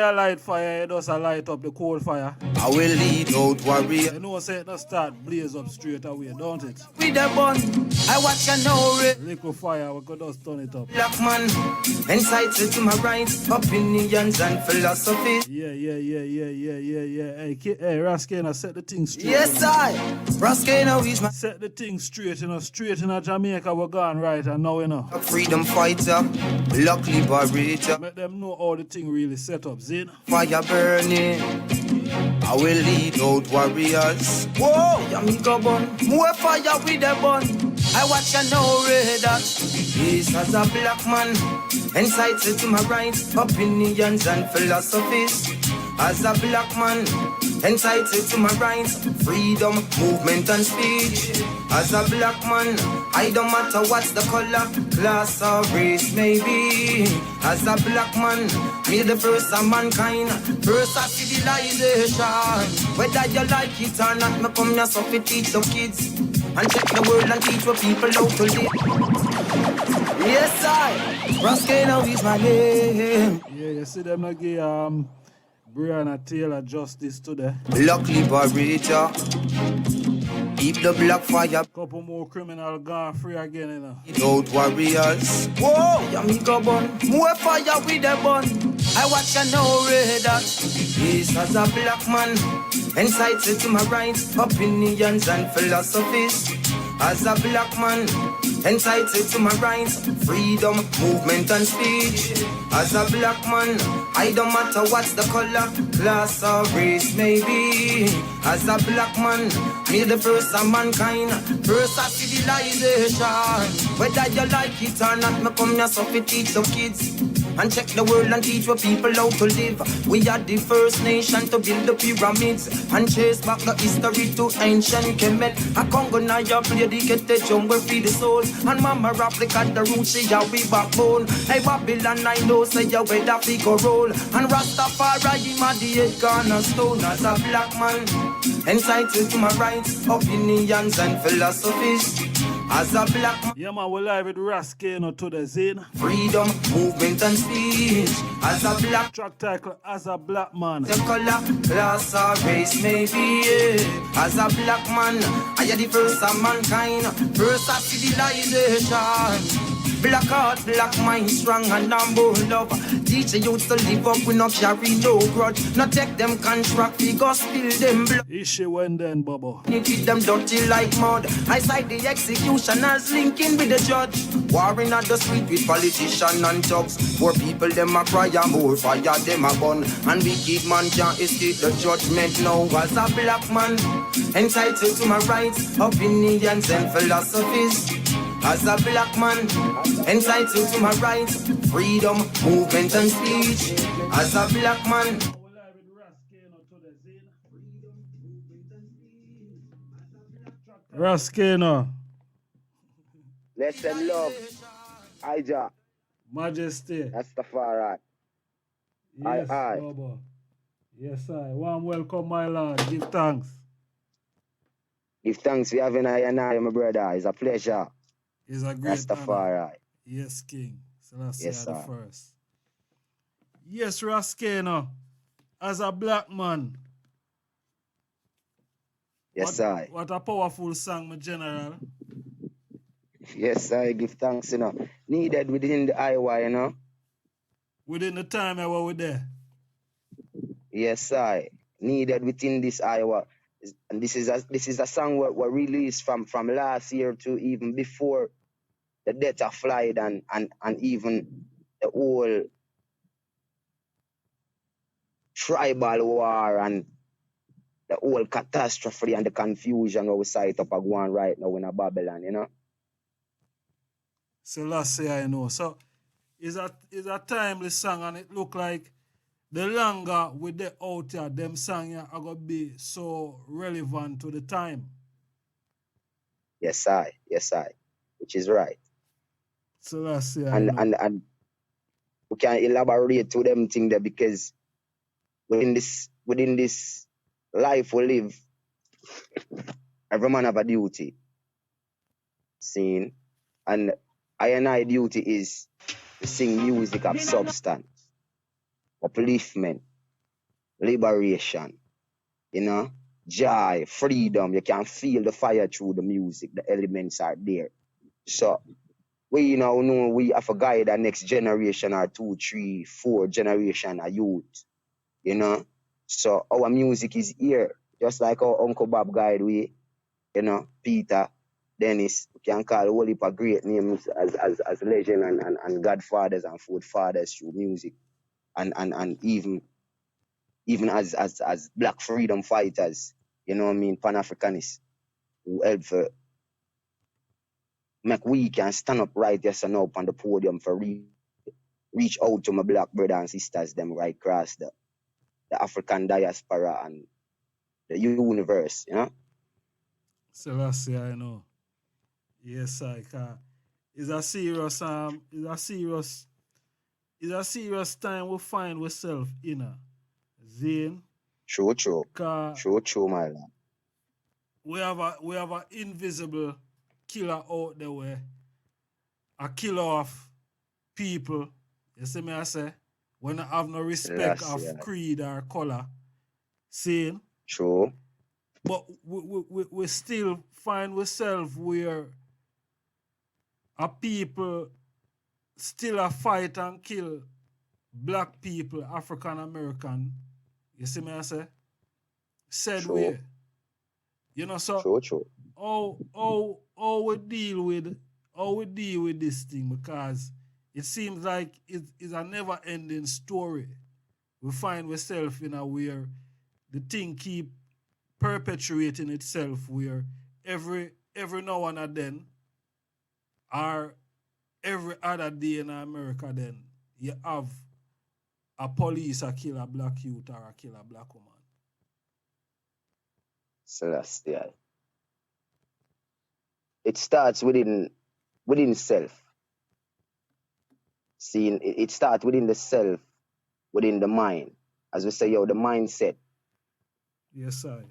A light fire, it does light up the coal fire. I will lead out warrior. You know, say it does start blaze up straight away, don't it? With the bun, I watch and know it. Liquid fire, we could just turn it up. Black man, incited to my rights, opinions and philosophies. Yeah. Hey, Ras Kaneo, set the thing straight. Yes, I. Ras Kaneo is my set the thing straight, straight in Jamaica, we're gone right, and now, freedom fighter, luck liberator. Let them know how the thing really set up, Zin. Fire burning, I will lead out warriors. Whoa, Yamika bun, more fire with the bun. I watch and know that. Yes, as a black man, incited to my rights, opinions and philosophies. As a black man, entitled to my rights, freedom, movement and speech. As a black man, I don't matter what's the color, class or race may be. As a black man, me the first of mankind, first of civilization. Whether you like it or not, me come here so to teach the kids and check the world and teach what people how to live. Yes, I, Ras Kaneo is my name. Yeah, you see them like Breonna Taylor justice today. Black liberator. Keep the black fire. Couple more criminal gone free again, Without warriors. Whoa, Yamika bun. More fire with the bun. I watch and know that. Yes, as a black man, incited to my rights, opinions and philosophies. As a black man, entitled to my rights, freedom, movement and speech. As a black man, I don't matter what's the color, class or race may be. As a black man, me the first of mankind, first of civilization. Whether you like it or not, me come here so to teach the kids and check the world and teach what people how to live. We are the first nation to build the pyramids and chase back the history to ancient Kemet. A Congo Naya play the get the jungle feed the soul. And mama rap like at the root, she a we backbone. Hey Babylon, I know say you where the figure roll. And Rastafari, him a the head cornerstone. As a black man, entitled to my rights, opinions and philosophies. As a black man, yeah man, we're live with Ras Kaneo to the Zin. Freedom, movement and speech. As a black track title, as a black man. The color, class or race may be. Yeah. As a black man, I am the first of mankind, first of civilization. Black heart, black mind, strong and humble love. Teach the youth to live up, we not carry no grudge. Not take them contract, we go spill them blood. Issue when then, Bubba. You keep them dirty like mud. I side the executioners linking with the judge. Warring at the street with politicians and thugs. Poor people them a cry and more fire them a gun. And wicked man can't escape the judgment now. As a black man, entitled to my rights, opinions and philosophies. As a black man, entitled to my rights, freedom, movement and speech. As a black man. Ras Kaneo. Lesson love. Ija. Majesty. RASTAFARI. Yes, aye. Bubba. Yes, I. Warm welcome, my lord. Give thanks. Give thanks for having I and I, my brother. It's a pleasure. It's a great RASTAFARI. honor. Yes, King. Selassie Yes, the sir. first. Yes, Ras Kaneo. As a black man. Yes, I. What a powerful song, my general. Yes, I give thanks, Needed within the Iowa, Within the time I was there. Yes, I. Needed within this Iowa. And this is a song we released from last year to even before the death of Floyd and even the whole tribal war and the whole catastrophe and the confusion where we sight up going right now in Babylon, Selassie, I know. So it's a timely song, and it look like the longer with the out here, them song are gonna be so relevant to the time. Yes, I. Which is right. Selassie, I know. And we can elaborate to them thing there because within this life we live, every man have a duty. Seen? And I duty is to sing music of substance, upliftment, liberation, you know, joy, freedom. You can feel the fire through the music. The elements are there. So we now know we have to guide the next generation or 2, 3, 4 generation of youth, you know. So our music is here, just like our Uncle Bob guide we, you know, Peter, Dennis, we can call a whole heap of great names as legend and godfathers and forefathers through music. And even as black freedom fighters, you know what I mean, Pan-Africanists who help for make we can stand up right yes and up on the podium for reach out to my black brother and sisters them right across the African diaspora and the universe, you know? Selassie, I know. Yes, I can. It's a serious time we find ourselves in a Zane. True, Cause my lad. we have a invisible killer out there where a killer of people. You see me I say? When I have no respect Selassie, of creed or color. Saying, true. but we still find ourselves where a people still a fight and kill black people, African American. You see me I say? Said True. way. You know, so True. how we deal with this thing, because it seems like it's a never ending story. We find ourselves in a where the thing keep perpetuating itself, where every now and then or every other day in America then you have a police a kill a black youth or a kill a black woman. Celestial. It starts within self. Seeing it starts within the self, within the mind. As we say, the mindset. Yes, I.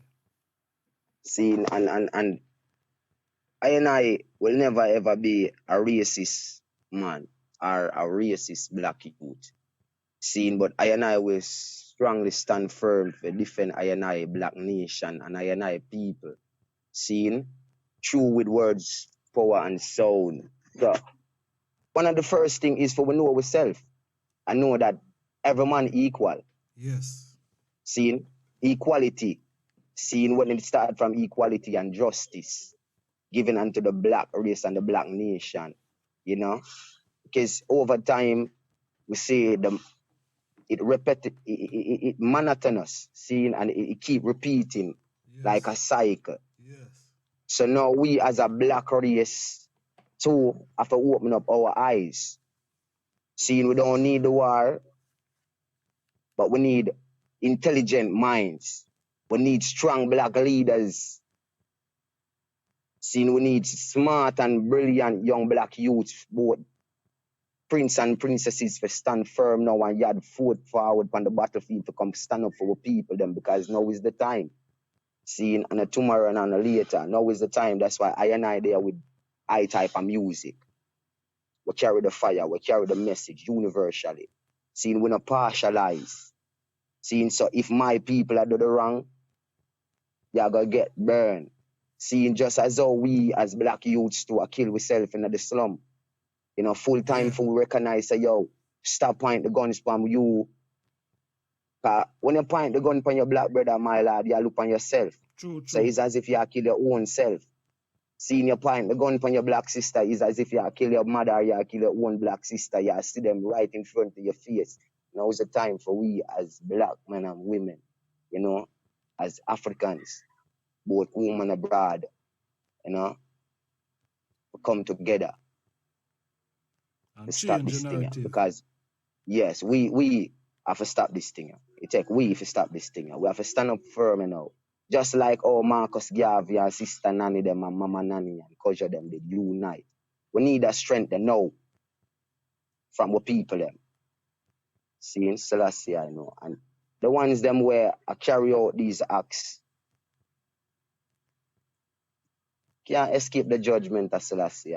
Seeing and I will never ever be a racist man or a racist black youth. Seeing, but I will strongly stand firm for defend I black nation and I people. Seeing, true with words, power and sound. So one of the first thing is for we know ourselves and know that every man equal. Yes. Seeing equality. Seeing when it started from equality and justice given unto the black race and the black nation, you know, because over time we see it monotonous, seeing, and it keep repeating like a cycle. Yes. So now we as a black race too have to open up our eyes, seeing we don't need the war, but we need intelligent minds. We need strong black leaders. Seeing we need smart and brilliant young black youths, both prince and princesses, for stand firm now and yard foot forward on the battlefield to come stand up for our people them, because now is the time. Seeing on a tomorrow and on a later, now is the time. That's why I there with I type of music. We carry the fire, we carry the message universally. Seeing we not partialize. Seeing, so if my people are do the wrong, you're gonna get burned. Seeing, just as how we as black youths to kill ourselves in the slum. You know, full time for we recognize, say, yo, stop pointing the guns from you. When you point the gun from your black brother, my lad, you look on yourself. True. So it's as if you kill your own self. Seeing you point the gun from your black sister is as if you kill your mother or you kill your own black sister. You see them right in front of your face. Now is the time for we as black men and women, you know, as Africans, both home and abroad, you know, to come together And to stop change this the thing. narrative. Because yes, we have to stop this thing. It take we to stop this thing. We have to stand up firm, you know. Just like Marcus Garvey and Sister Nanny them and Mama Nanny and Kojo them, they unite. We need that strength to know from the people them. Seeing Selassie, I know. And the ones them where I carry out these acts can't escape the judgment of Selassie.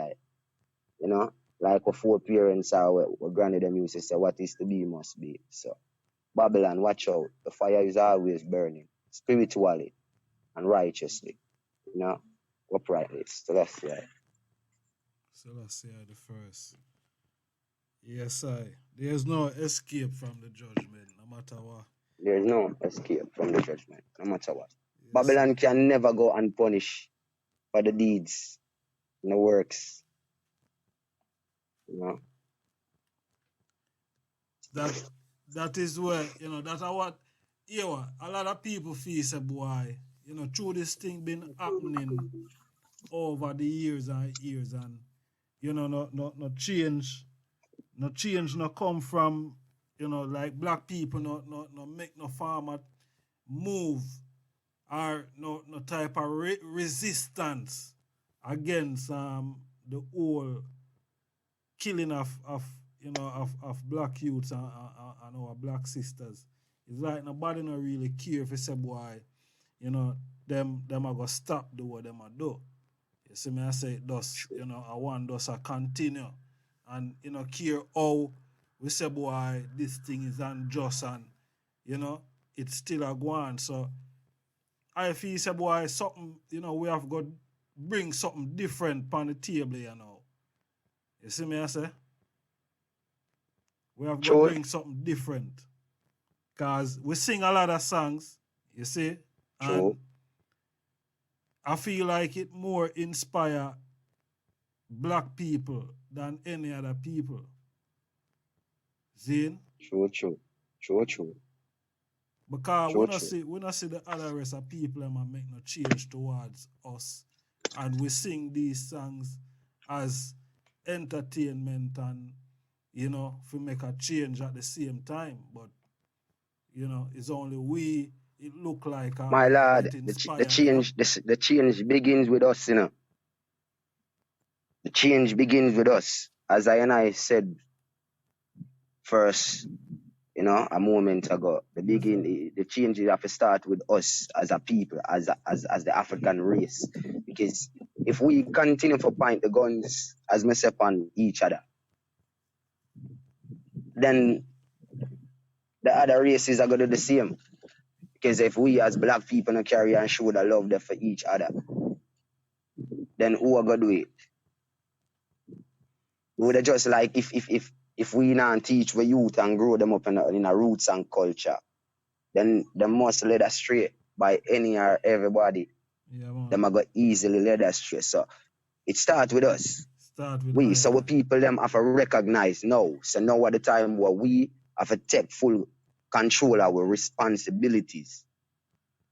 You know? Like our four parents or what granny them used to say, what is to be must be. So Babylon, watch out. The fire is always burning, spiritually and righteously. You know, uprightly. So that's right. Selassie the first. Yes, I. There's no escape from the judgment, no matter what. There is no escape from the judgment, no matter what. Yes, sir. Babylon can never go unpunished for the deeds and the works. You know. That is where, that's what a lot of people feel say, boy, through this thing been happening over the years and years, and no change, no come from, like black people no make no farmer move, or no type of resistance against the whole killing of black youths and our black sisters. It's like nobody not really care if you say, boy, them are gonna stop do what them are do. You see me, I say it does, I want us to continue. And care how we say, boy, this thing is unjust, and it's still a go on. So I feel say, boy, something, we have got bring something different on the table, You see me, I say? We have got to bring something different. Because we sing a lot of songs, you see? And I feel like it more inspire black people than any other people. Zine? True. Because we not see the other rest of people and make no change towards us. And we sing these songs as entertainment and, if we make a change at the same time. But, it's only we, it look like my lord, the change begins with us, The change begins with us. As I said first, a moment ago. The changes have to start with us as a people, as the African race. Because if we continue to point the guns as myself on each other, then the other races are gonna do the same. Because if we as black people don't carry and show the love there for each other, then who are gonna do it? We would just like if we not teach the youth and grow them up in a roots and culture, then they must lead astray by any or everybody. Yeah, them are going easily led astray. So it starts with us. So people them have to recognize now. So now at the time where we have to take full control of our responsibilities.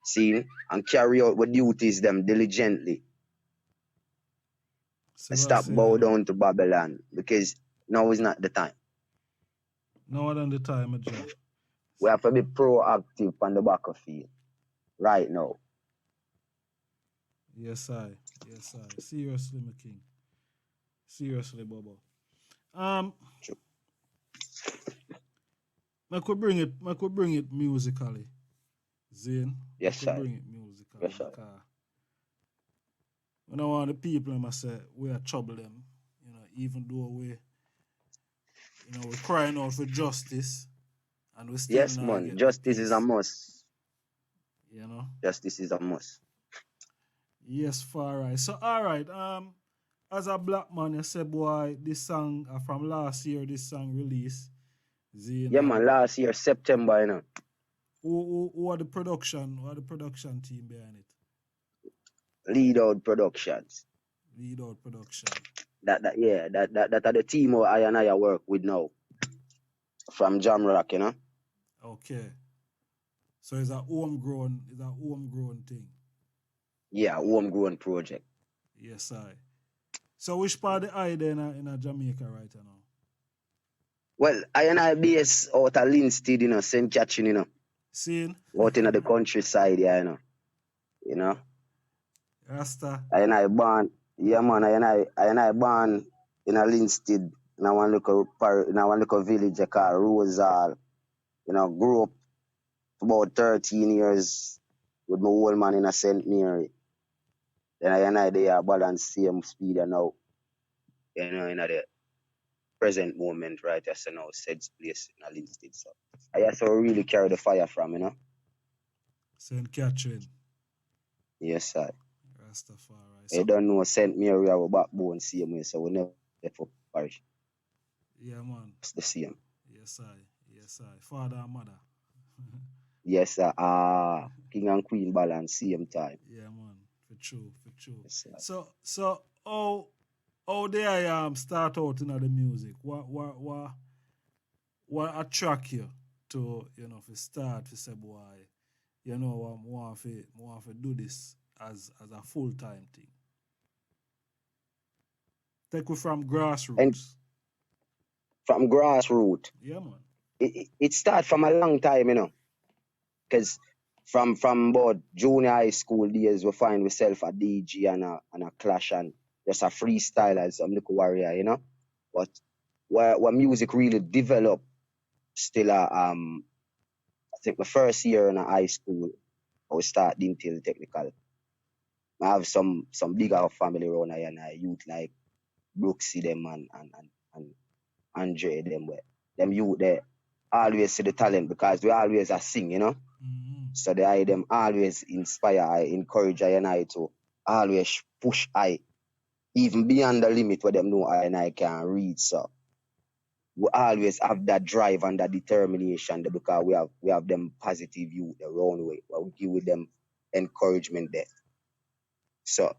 See, and carry out our duties them diligently. And stop bow down to Babylon, because now is not the time. Now than the time, John. We have to be proactive on the back of field right now. Yes, I. Seriously, my king. Seriously, Bobo. I could bring it musically. Zane. Yes, sir. Bring it musically. Yes, sir. When I want the people, I say we are trouble them. Even though we we're crying out for justice, and we still yes, man. Justice is a must. Justice is a must. Yes, far right. So all right. As a black man, you say, boy, this song from last year. This song released. Yeah, man. Last year, September, Who are the production? Who are the production team behind it? Lead Out Productions. That are the team who I work with now. From Jamrock, Okay. So it's a homegrown thing. Yeah, homegrown project. Yes, I. So which part of the eye there in Jamaica right now? Well, I base out of Linstead, St. Catherine, Seen? Out in the countryside, yeah, Rasta. I born, yeah, man, I born in a Linstead, in a one little village called Rosal. Grew up about 13 years with my old man in a St. Mary. Then I they are balance same speed and now, in there. present moment, right? As you know, said place in a listed. So I also really carry the fire from, you know. St. Catherine, Yes, sir. Rastafari. I So, don't know Saint Mary our backbone same way, so we never left for parish. yeah, man. It's the same. Yes, I. Yes, I. Father and mother. Yes, sir. King and Queen balance same time. Yeah, man. For true, for true. Yes, sir. So how did I start out in the music? What attract you to, for start to say, boy, I want to do this as a full time thing. Take we from And grassroots. from grassroots, Yeah, man. it start from a long time, you know. Because from about junior high school days, we find ourselves a DJ and a clash and just a freestyle as some little warrior, you know. But where music really developed still I think my first year in high school, I was start Dintil Technical. I have some bigger family around here and I youth like Brooksy them and Andre them where them youth they always see the talent because we always are sing, you know. Mm-hmm. So I them always inspire, I encourage I and I to always push I even beyond the limit where them know I and I can reach. So we always have that drive and that determination there because we have them positive youth around way. We give with them encouragement there. So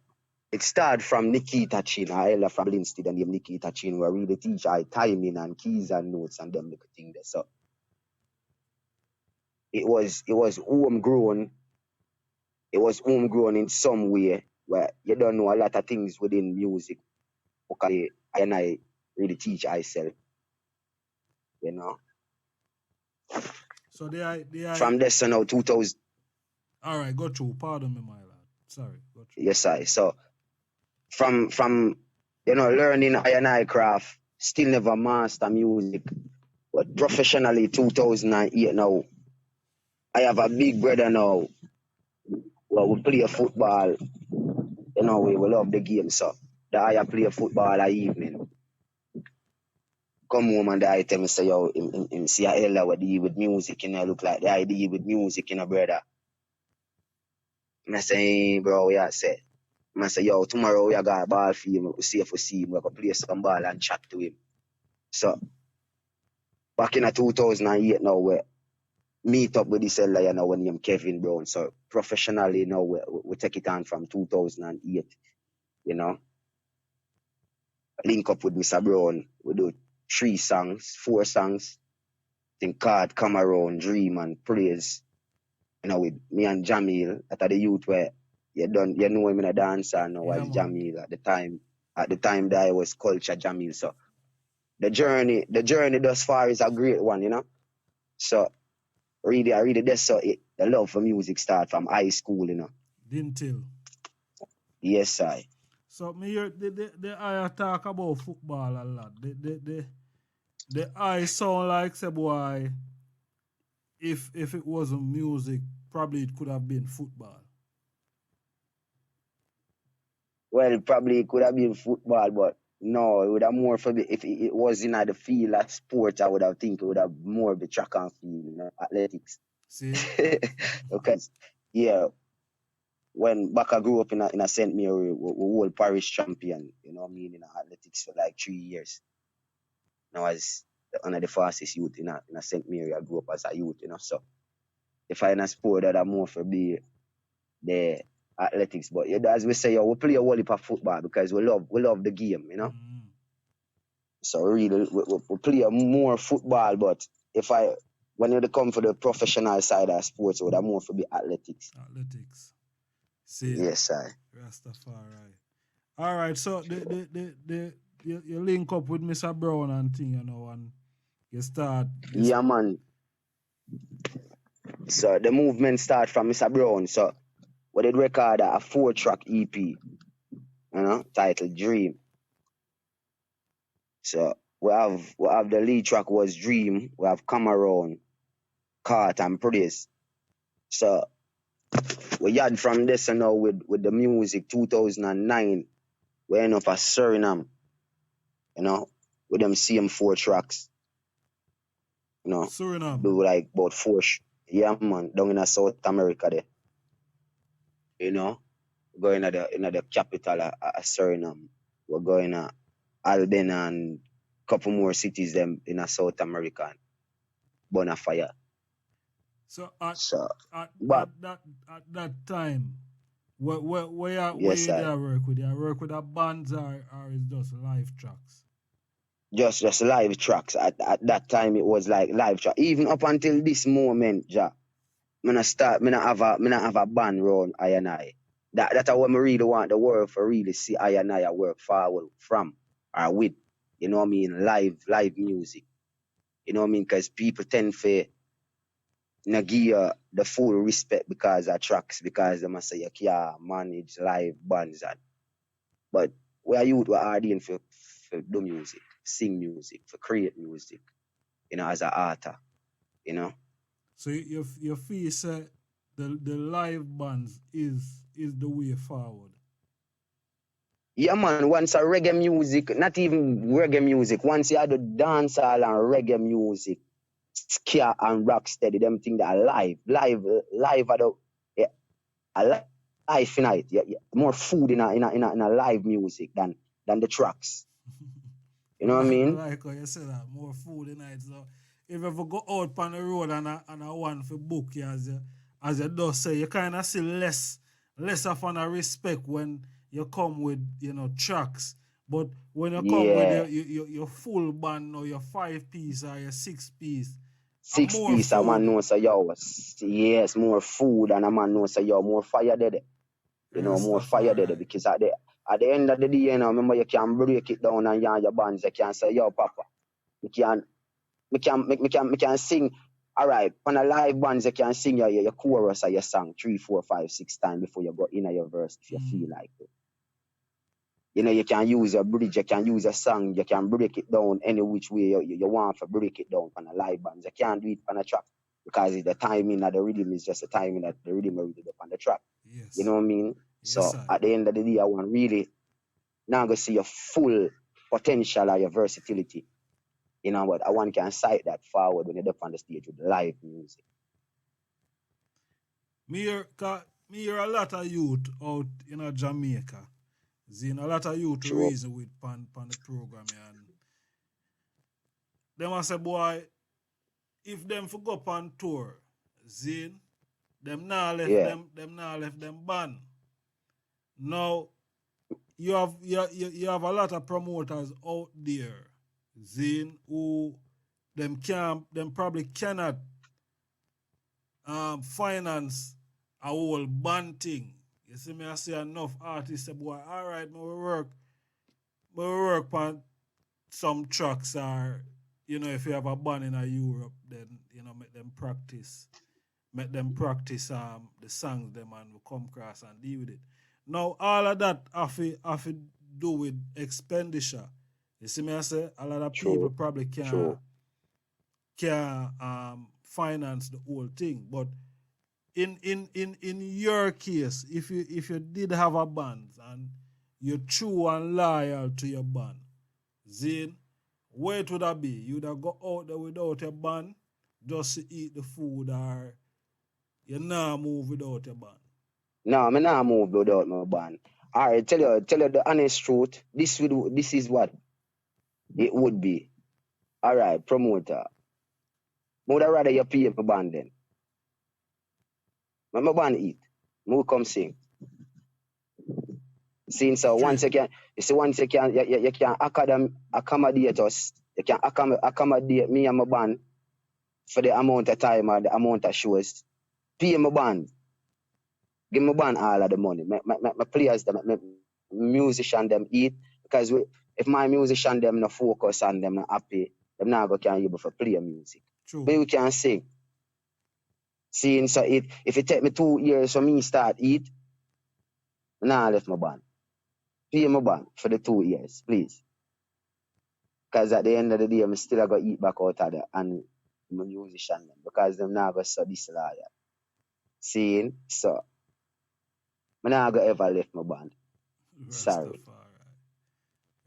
it started from Nikita Chin, I Ella from Linstead and them Nikita Chin where really teach I timing and keys and notes and them little thing there. So it was homegrown. It was homegrown in some way where you don't know a lot of things within music. Okay, I and I really teach myself, you know. So they I From this to now 2000, all right, go through. Pardon me, my lad. Sorry, go through. yes I. So from learning I and I craft, still never master music, but professionally 2008 now. I have a big brother now. Well, we play football, we love the game, so that I play football that evening. Come home and the item say, yo, him see a Ella what deal with music, look like the idea with music, brother. And I say, hey, bro, yeah, I say. And I say, yo, tomorrow we got a ball for him, we see if we see him, we can play some ball and chat to him. So, back in 2008 now, we meet up with this Ella, when him Kevin Brown. So, professionally now, we take it on from 2008, link up with Mr. Brown, we do 4 songs, think Card, Come Around, Dream and Praise, with me and Jamil at the youth where you know him in a dancer now Yeah, as man. Jamil at the time that I was Culture Jamil. So the journey thus far is a great one, So really that's so the love for music start from high school, Didn't tell. Yes, I. So me hear the I talk about football a lot. The I sound like say boy, if it wasn't music, probably it could have been football. Well, probably it could have been football, but no, it would have more for if it was in the field of sport, I would have think it would have more of the track and field, athletics. See? Because when Baka grew up in a St. Mary, we whole parish champion, in athletics for like 3 years. Now as one of the fastest youth in a St. Mary, I grew up as a youth, So if I in a sport that I'm more for be the athletics, but as we say, we play a whole heap of football because we love the game, Mm-hmm. So really we play more football, but when you come for the professional side of sports, it would have more for the athletics. Athletics. See? Yes, I. Rastafari. All right, so you link up with Mr. Brown and thing, and you start. Yeah, man. So the movement start from Mr. Brown. So we did record a 4-track EP, titled Dream. So we have the lead track was Dream. We have Come Around, Cart and Praise. So we had from this with the music 2009. We end up at Suriname, with them same 4 tracks. You know, Suriname. do like about 4. Yeah, man, down in a South America there. You know, going to the capital of Suriname. We're going to Albania and couple more cities them in a South America. Bonafire. So at So, at, but at that time, where yes, you I there work with? You work with a bands or is just live tracks? just live tracks. At that time, it was like live track. Even up until this moment, ja, me not have a band round I and I. That's what I really want the world for really see I and I work forward from or with. You know what I mean? Live music. You know what I mean? Because people tend to not give you the full respect because of tracks, because they must say you can't manage live bands. But we are youth, we are doing for do music, sing music, for create music, you know, as an artist, you know. So you feel say the live bands is the way forward. Yeah, man, once a reggae music, not even reggae music, once you had the dancehall and reggae music, ska and rock steady, them things that are live at the, yeah, a life in it. Yeah, more food in a live music than the tracks. You know what I I mean? like how you say that, more food in it. So if you ever go out on the road and a one for book you as you do say, you kinda see less of a respect when you come with, tracks. But when you come with Yeah. your full band or your 5-piece or your 6-piece, and 6 more piece, a man food, knows say yo, yes, more food, and a man knows say yo, more fire there. You know, more fire there Rastafari. because at the end of the day, you know, remember you can break it down and yarn your bands. You can say, yo, Papa, me can sing. All right, on a live bands, you can sing your chorus or your song 3, 4, 5, 6 times before you go in your verse if you feel like it. You know, you can use a bridge, you can use a song, you can break it down any which way you want to break it down on a live band. You can't do it on a track because the timing of the rhythm is just the timing that the rhythm is up on the track. You Yes. know what I mean? Yes, So I. at the end of the day, I want really now go see your full potential or your versatility. You know, but I want can cite that forward when you're up on the stage with live music. Me hear a lot of youth out in Jamaica. Zin a lot of youth to Sure. reason with pan the program and them a say boy, if them for go on tour, Zin, them now left Yeah. them band. Now you have a lot of promoters out there, Zin, who them probably cannot finance a whole band thing. You see me I see enough artists say boy, alright, we work on some tracks or if you have a band in a Europe, then make them practice the songs them and we come across and deal with it. Now all of that have to do with expenditure. You see me I say a lot of people True. probably True. can finance the whole thing. But in your case, if you did have a band and you're true and loyal to your band, Zane, where it would have be? You'd have go out there without a band just to eat the food, or you now move without a band? No, me not move without my band. All right, tell you the honest truth. This is what it would be. All right, promoter. Would I rather you pay my band then? When my band eat, me come sing. Seeing so Straight. once you can, you see once you can accommodate us, you can accommodate me and my band for the amount of time or the amount of shows. Pay my band, give my band all of the money. My players, my musician them eat because if my musician them not focus on them not happy, them not go can able to play music. True. But we can sing. Seeing so if it take me 2 years for me start eat, nah left my band. Pay my band for the 2 years, please. Because at the end of the day, I'm still going to eat back out of the and my musician them because them not going to so disloyal. Seeing so, I'm not going to ever left my band. Sorry.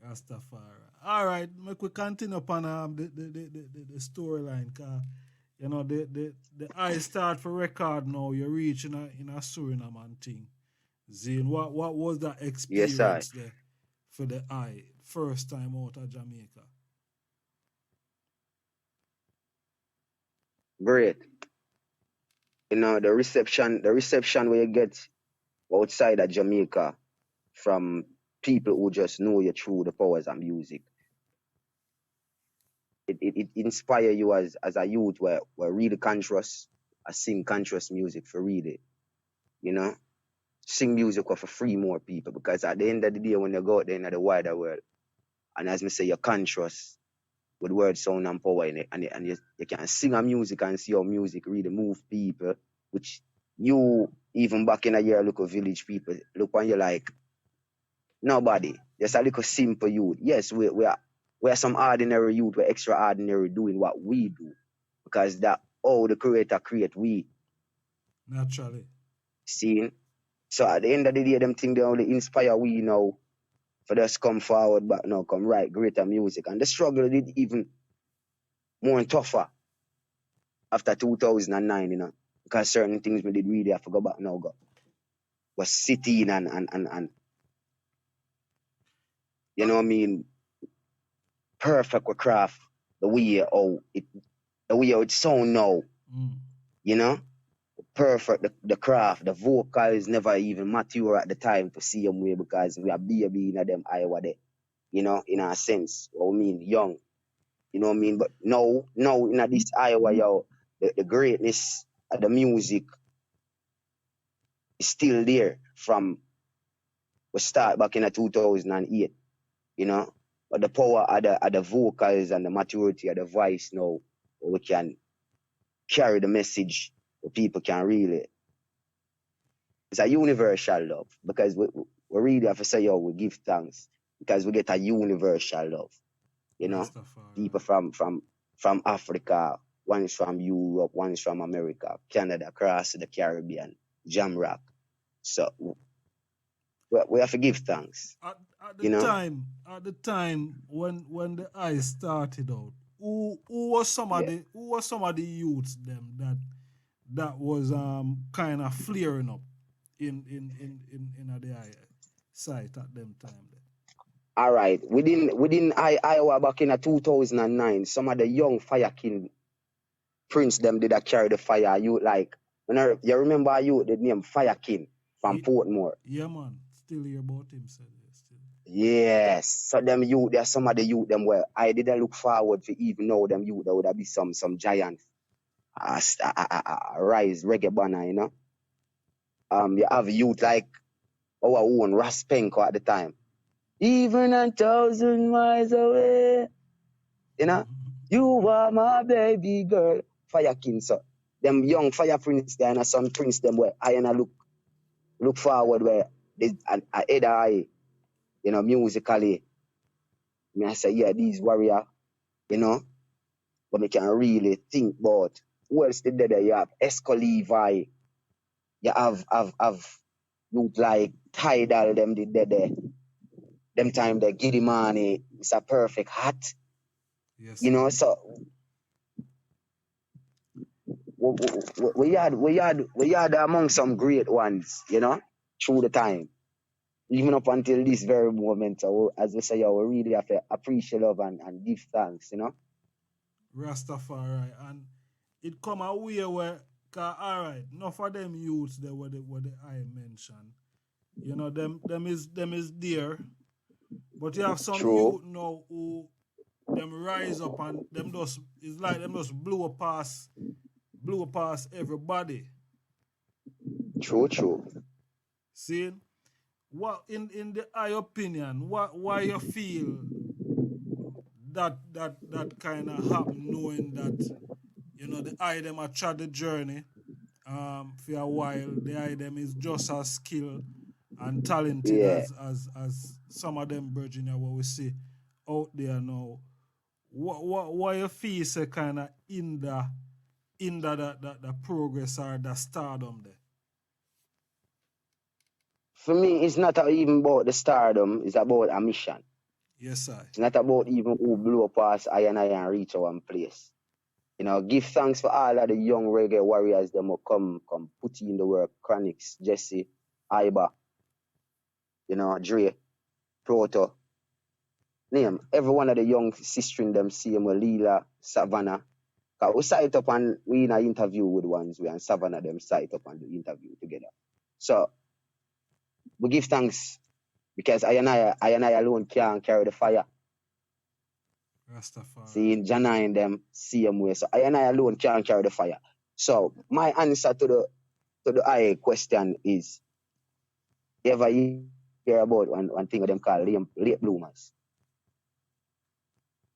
Rastafari. Rastafari. All right, make we continue upon the storyline. Cause you know the I start for record now. You're reaching in a Suriname and thing. Zane, what was that Yes, I. experience there for the I first time out of Jamaica? Great. You know, the reception where you get outside of Jamaica from people who just know you through the powers of music. It inspire you as a youth where really conscious, I sing conscious music for really, you know, sing music for free more people because at the end of the day when you go out there in the wider world, and as me say, you're conscious with word, sound, and power in it, and you can sing a music and see how music really move people, which you even back in a year look at village people look when you're like nobody, just a little simple youth. Yes, we are some ordinary youth, we're extraordinary doing what we do because that all the creator create we Naturally. seeing. So at the end of the day, them thing they only inspire we now for us come forward, but now come write greater music. And the struggle did even more tougher after 2009, you know, because certain things we did really have to go back now, was sitting and you know what I mean, perfect with craft, the way how it sound now, you know, perfect, the craft, the vocals never even mature at the time to see them way because we are baby in them Iowa there, you know, in a sense, what I mean, young, you know what I mean, but now in this Iowa, yo, the greatness of the music is still there from we start back in 2008, you know, but the power of the vocals and the maturity of the voice now, we can carry the message where people can really. It's a universal love because we really have to say, yo, we give thanks because we get a universal love, you know. Rastafari. People from Africa, one is from Europe, one is from America, Canada, across the Caribbean, Jamrock. So we have to give thanks, At you know. the time when the I started out, who was Yeah. some of the youths them that was kind of flaring up in the I site at them time there. All right. Within Iowa back in 2009, some of the young fire king prince them did a carry the fire. You like you remember you the name Fire King from Portmore. Yeah man, still hear about him said still. Yes. So them youth, there's some of the youth them where I didn't look forward to even know them youth there would have be some giant rise reggae banner, you know. You have youth like our own Ras Kaneo at the time. Even 1,000 miles away. You know, you are my baby girl, Fire King. So them young fire prince there and some prince them where I and I look forward where they either I, you know, musically, me I say, yeah, these warrior, you know, but me can really think about who else did there. You have Esco Levi, you have youth like Tidal, them did there. Them time the Giddy Money, it's a perfect hat. Yes. You know, so we had among some great ones, you know, through the time. Even up until this very moment. So as we say, we really have to appreciate love and give thanks, you know. Rastafari and it come a way where alright, enough of them youths there what the I mentioned. You know, them is there. But you have some True. youth now who them rise up and them just it's like them just blew past everybody. True. See? What in the eye opinion, why you feel that kind of happen knowing that you know the eye them a tried the journey for a while, the eye them is just as skilled and talented Yeah. as some of them Virginia what we see out there now. What you feel say kind of in the progress or the stardom there? For me, it's not even about the stardom, it's about a mission. Yes, I. It's not about even who blow past I and reach our place. You know, give thanks for all of the young reggae warriors that will come put in the work. Chronix, Jesse, Iba, you know, Dre, Proto. Name every one of the young sister in them, same with Leela, Savannah. Cause we sight up and we in an interview with ones we and Savannah them sight up and do interview together. So we give thanks because I and I alone can't carry the fire. Rastafari. See, Jana in them same way. So I and I alone can't carry the fire. So my answer to the I question is, you ever hear about one thing of them called late bloomers?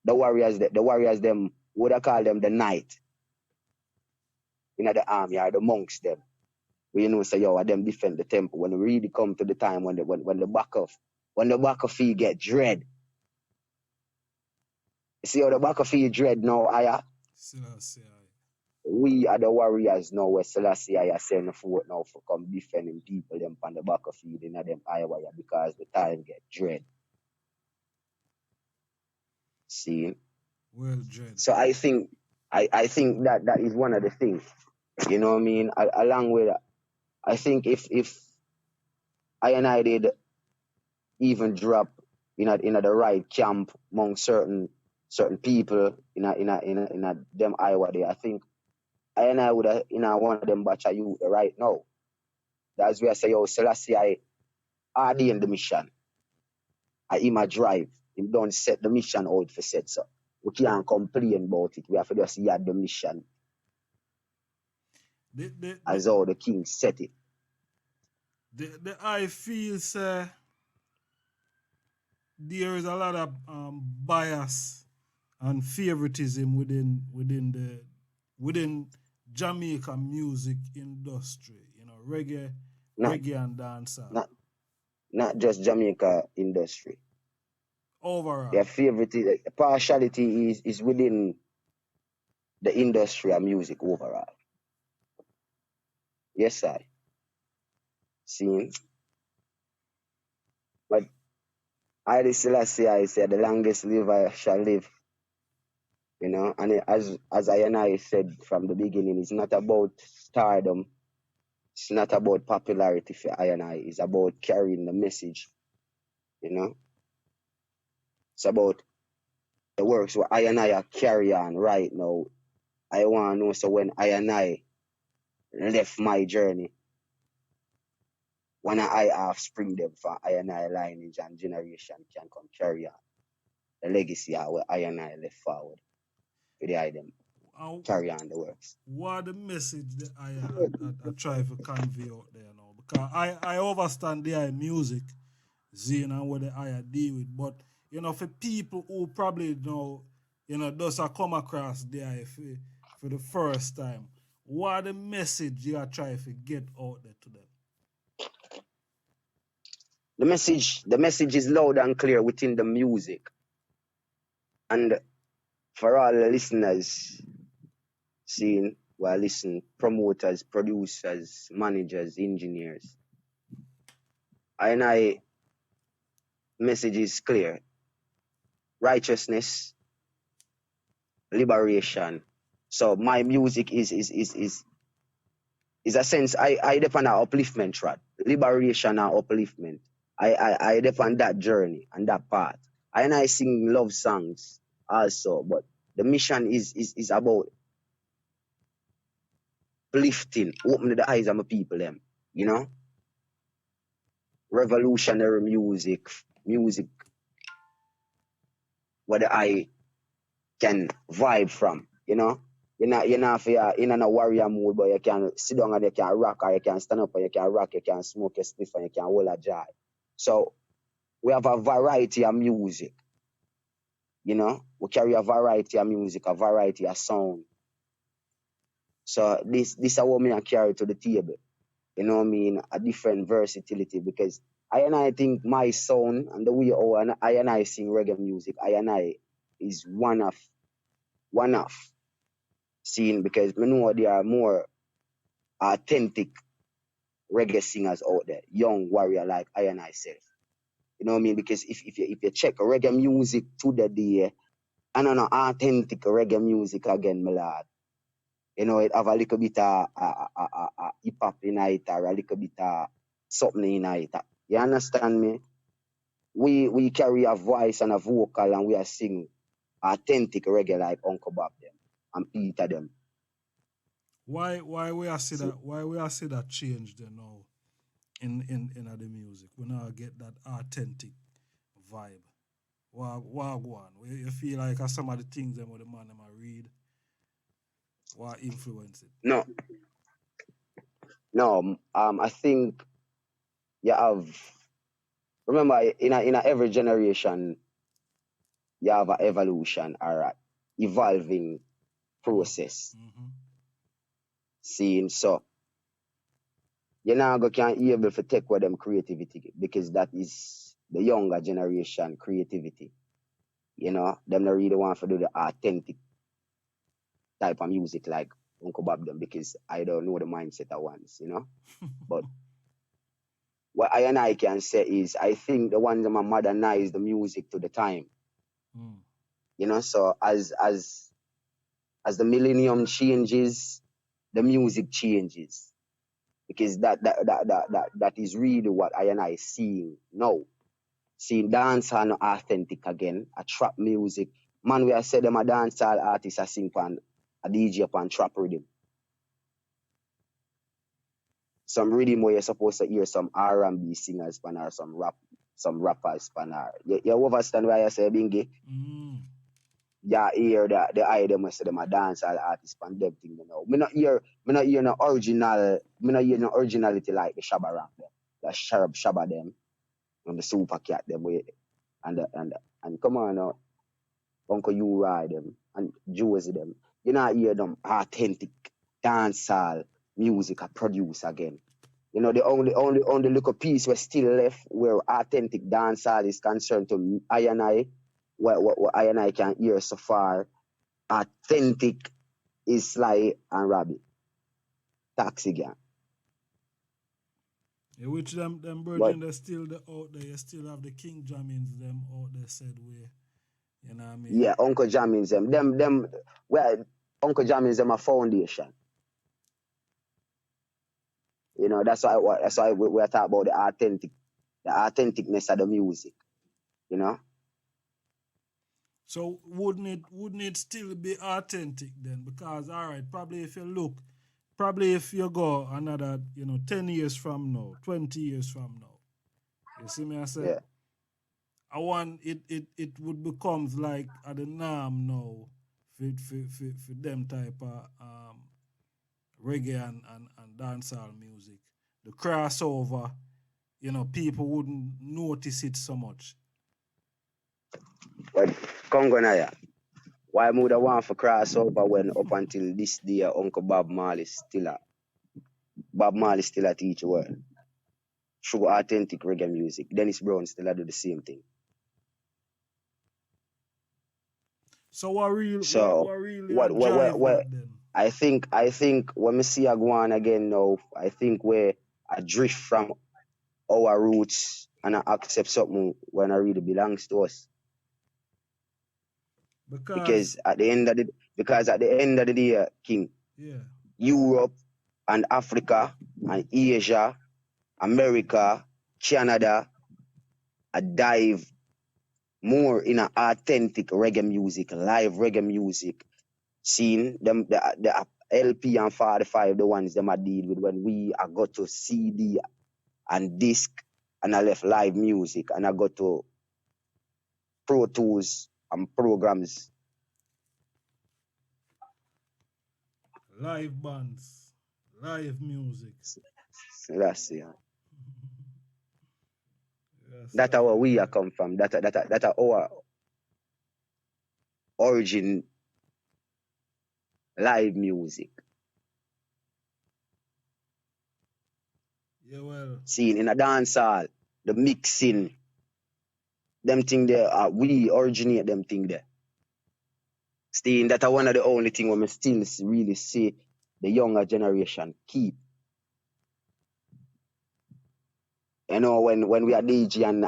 The warriors them would I call them the knight in the army or the monks them. We you know say yo them defend the temple when we really come to the time when the back of feet get dread. You see how the back of feet dread now, Aya? Selassie. We are the warriors now where Selassie I send forth now for come defending people them on the back of feet in them Iowa because the time get dread. See? Well, dread. So I think that is one of the things. You know what I mean? Along with that, I think if I and I did even drop in the right camp among certain people in a them Iowa there, I think I and I would have one of them batch of youth right now. That's where I say, yo, Selassie I in the mission. I him a drive. Him don't set the mission out for set so. We can't complain about it. We have to just hear the mission as how the king set it. The I feel there is a lot of bias and favoritism within Jamaica music industry. You know, reggae and dancehall. Not just Jamaica industry. Overall. Their favorite partiality is within the industry of music overall. Yes, I. See? But I Selassie I said the longest live I shall live. You know, and as I and I said from the beginning, it's not about stardom. It's not about popularity for I and I. It's about carrying the message. You know? It's about the works where I and I are carry on right now. I want to know so when I and I left my journey, when I offspring them for I and I lineage and generation can come carry on the legacy of where I and I left forward. With the them carry on the works. What the message that I try to convey out there now? Because I understand the music, Zane, and what the I deal with, but you know, for people who probably know, you know, those are come across the for the first time, what the message you are trying to get out there to them? The message is loud and clear within the music. And for all the listeners, seeing while listening, promoters, producers, managers, engineers, I message is clear. Righteousness, liberation. So my music is a sense I depend on upliftment track. Liberation and upliftment. I depend that journey and that path. I sing love songs also, but the mission is about lifting, opening the eyes of my people them, you know? Revolutionary music where the eye can vibe from, you know? You're not for in a warrior mode, but you can sit down and you can rock, or you can stand up and you can rock, you can smoke a spliff and you can hold a jar. So we have a variety of music. You know, we carry a variety of music, a variety of sound. So this is what me I carry to the table. You know what I mean? A different versatility because I think my sound and the way I sing reggae music, I is one of seeing because we know there are more authentic reggae singers out there, young warrior like I self. You know what I mean? Because if you check reggae music to the day, and an authentic reggae music again, my lad. You know, it have a little bit of hip hop in it, or a little bit of something in it. You understand me? We carry a voice and a vocal, and we are sing authentic reggae like Uncle Bob them and Peter them. Why we are see that change then now in the music? We now get that authentic vibe. Why go on? You feel like some of the things them what the man them a read, what influence it? No, I think you have. Remember, in a every generation, you have an evolution or a evolving process. Mm-hmm. Seeing so, you now can't able to take with them creativity because that is the younger generation creativity. You know, them not really want to do the authentic type of music like Uncle Bob them because I don't know the mindset at once, you know. But what I and I can say is I think the ones that modernize the music to the time. You know, so as the millennium changes, the music changes. Because that is really what I and I seeing now. Seeing dancehall no authentic again, a trap music. Man, we are say them a dancehall artist, a sing pan, a DJ pan trap rhythm. Some rhythm where you're supposed to hear some R&B singers pan or some rappers pan or you understand why I say Bingy? Yeah, hear that the item must say them a dancehall artist pan them thing, you know. Me not hear no originality like the Shabba Rank them, the Shabba them, and the Super Cat them way and come on now, Uncle Uri them and Josie them. You not hear them authentic dancehall music a produce again. You know, the only little piece was still left where authentic dancehall is concerned to I and I, what I and I can hear so far. Authentic is Sly and Rabbit. Taxi Gang. Yeah, which them virgin they still out there, you still have the King Jammins them out there said way. You know what I mean? Yeah, Uncle Jammins them well Uncle Jammins them a foundation. You know, that's why we're talking about the authenticness of the music. You know? So wouldn't it still be authentic then? Because all right, probably if you go another, 10 years from now, 20 years from now, you see me I say? Yeah. I want it would becomes like the norm now for them type of reggae and dancehall music. The crossover, people wouldn't notice it so much. But Congo Naya, why would I want for crossover when up until this day Uncle Bob Marley still a teacher world? Through authentic reggae music. Dennis Brown still do the same thing. So what really drive that then? I think when we see a go on again now, I think we're a drift from our roots and I accept something when it really belongs to us. Because at the end of the day, King, Europe and Africa and Asia, America, Canada, I dive more in an authentic reggae music, live reggae music. Seeing them the LP and 45, the ones them I deal with when we I got to CD and disc and I left live music and I got to Pro Tools and programs. Live bands, live music. That's it. That's how we are come from. That's our origin. Live music. Yeah, well. Seeing in a dance hall, the mixing, them thing there, we originate them thing there. Seeing that one of the only thing we still really see the younger generation keep. You know, when we are DJ and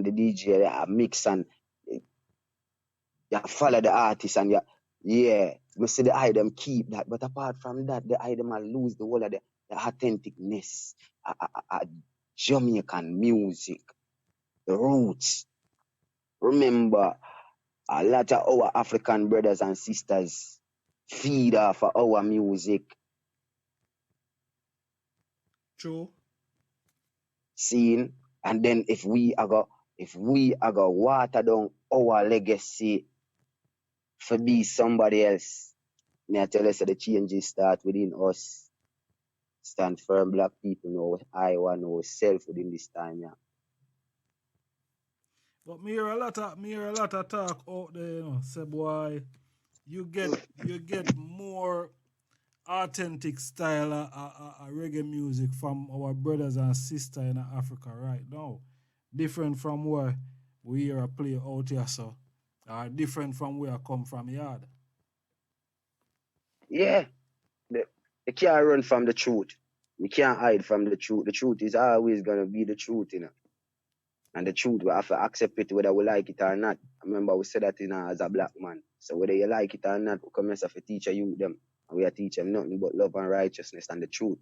the DJ mix and you follow the artist and we see the item keep that. But apart from that, the item will lose the whole of the authenticness, Jamaican music, the roots. Remember, a lot of our African brothers and sisters feed off of our music. True. Seeing, and then if we are go water down our legacy for be somebody else, may I tell us that the changes start within us. Stand firm, black people know Iowa know self within this time, yeah. But me hear a lot of talk out there, you know, say boy, you get more authentic style of reggae music from our brothers and sisters in Africa right now. Different from where we hear a play out here, so different from where I come from yard. Yeah, they can't run from the truth. You can't hide from the truth. The truth is always gonna be the truth, you know. And the truth, we have to accept it whether we like it or not. I remember we said that as a black man. So whether you like it or not, we come as a teacher you them. And we are teaching nothing but love and righteousness and the truth.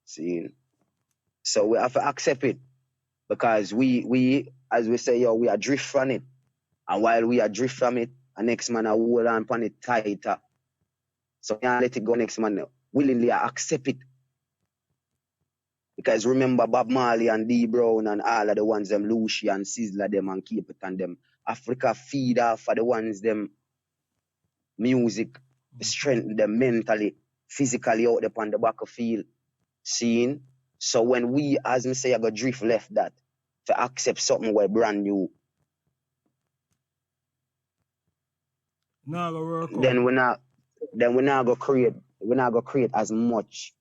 See? So we have to accept it. Because we as we say, we are drift from it. And while we are drift from it, the next man hold on upon it tighter. So we can't let it go, next man willingly accept it. Because remember Bob Marley and D Brown and all of the ones them Lucy and Sizzler them and keep it and them Africa feed off for the ones them music, strengthen them mentally, physically out upon the battlefield. Seeing? So when we, as me say, I go drift left that to accept something where brand new, Now go work out. then we're not gonna create as much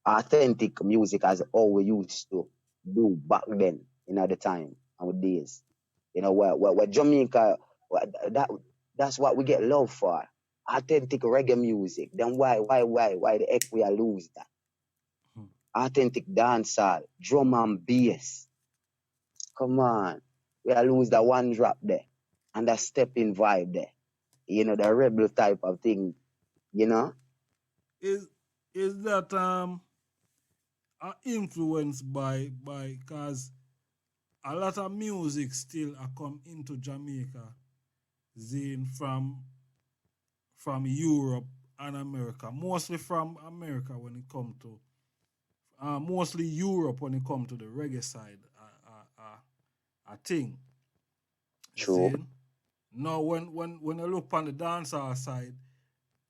authentic music as all we used to do back then in the time and days. You know, where Jamaica, that's what we get love for. Authentic reggae music. Then why the heck we are lose that? Authentic dancehall, drum and bass. Come on. We are lose that one drop there. And that stepping vibe there. You know, the rebel type of thing, you know? Is that influenced by because a lot of music still come into Jamaica then from Europe and America, mostly from America when it comes to mostly Europe when it comes to the reggae side a thing. True. See? Now when I look on the dancehall side,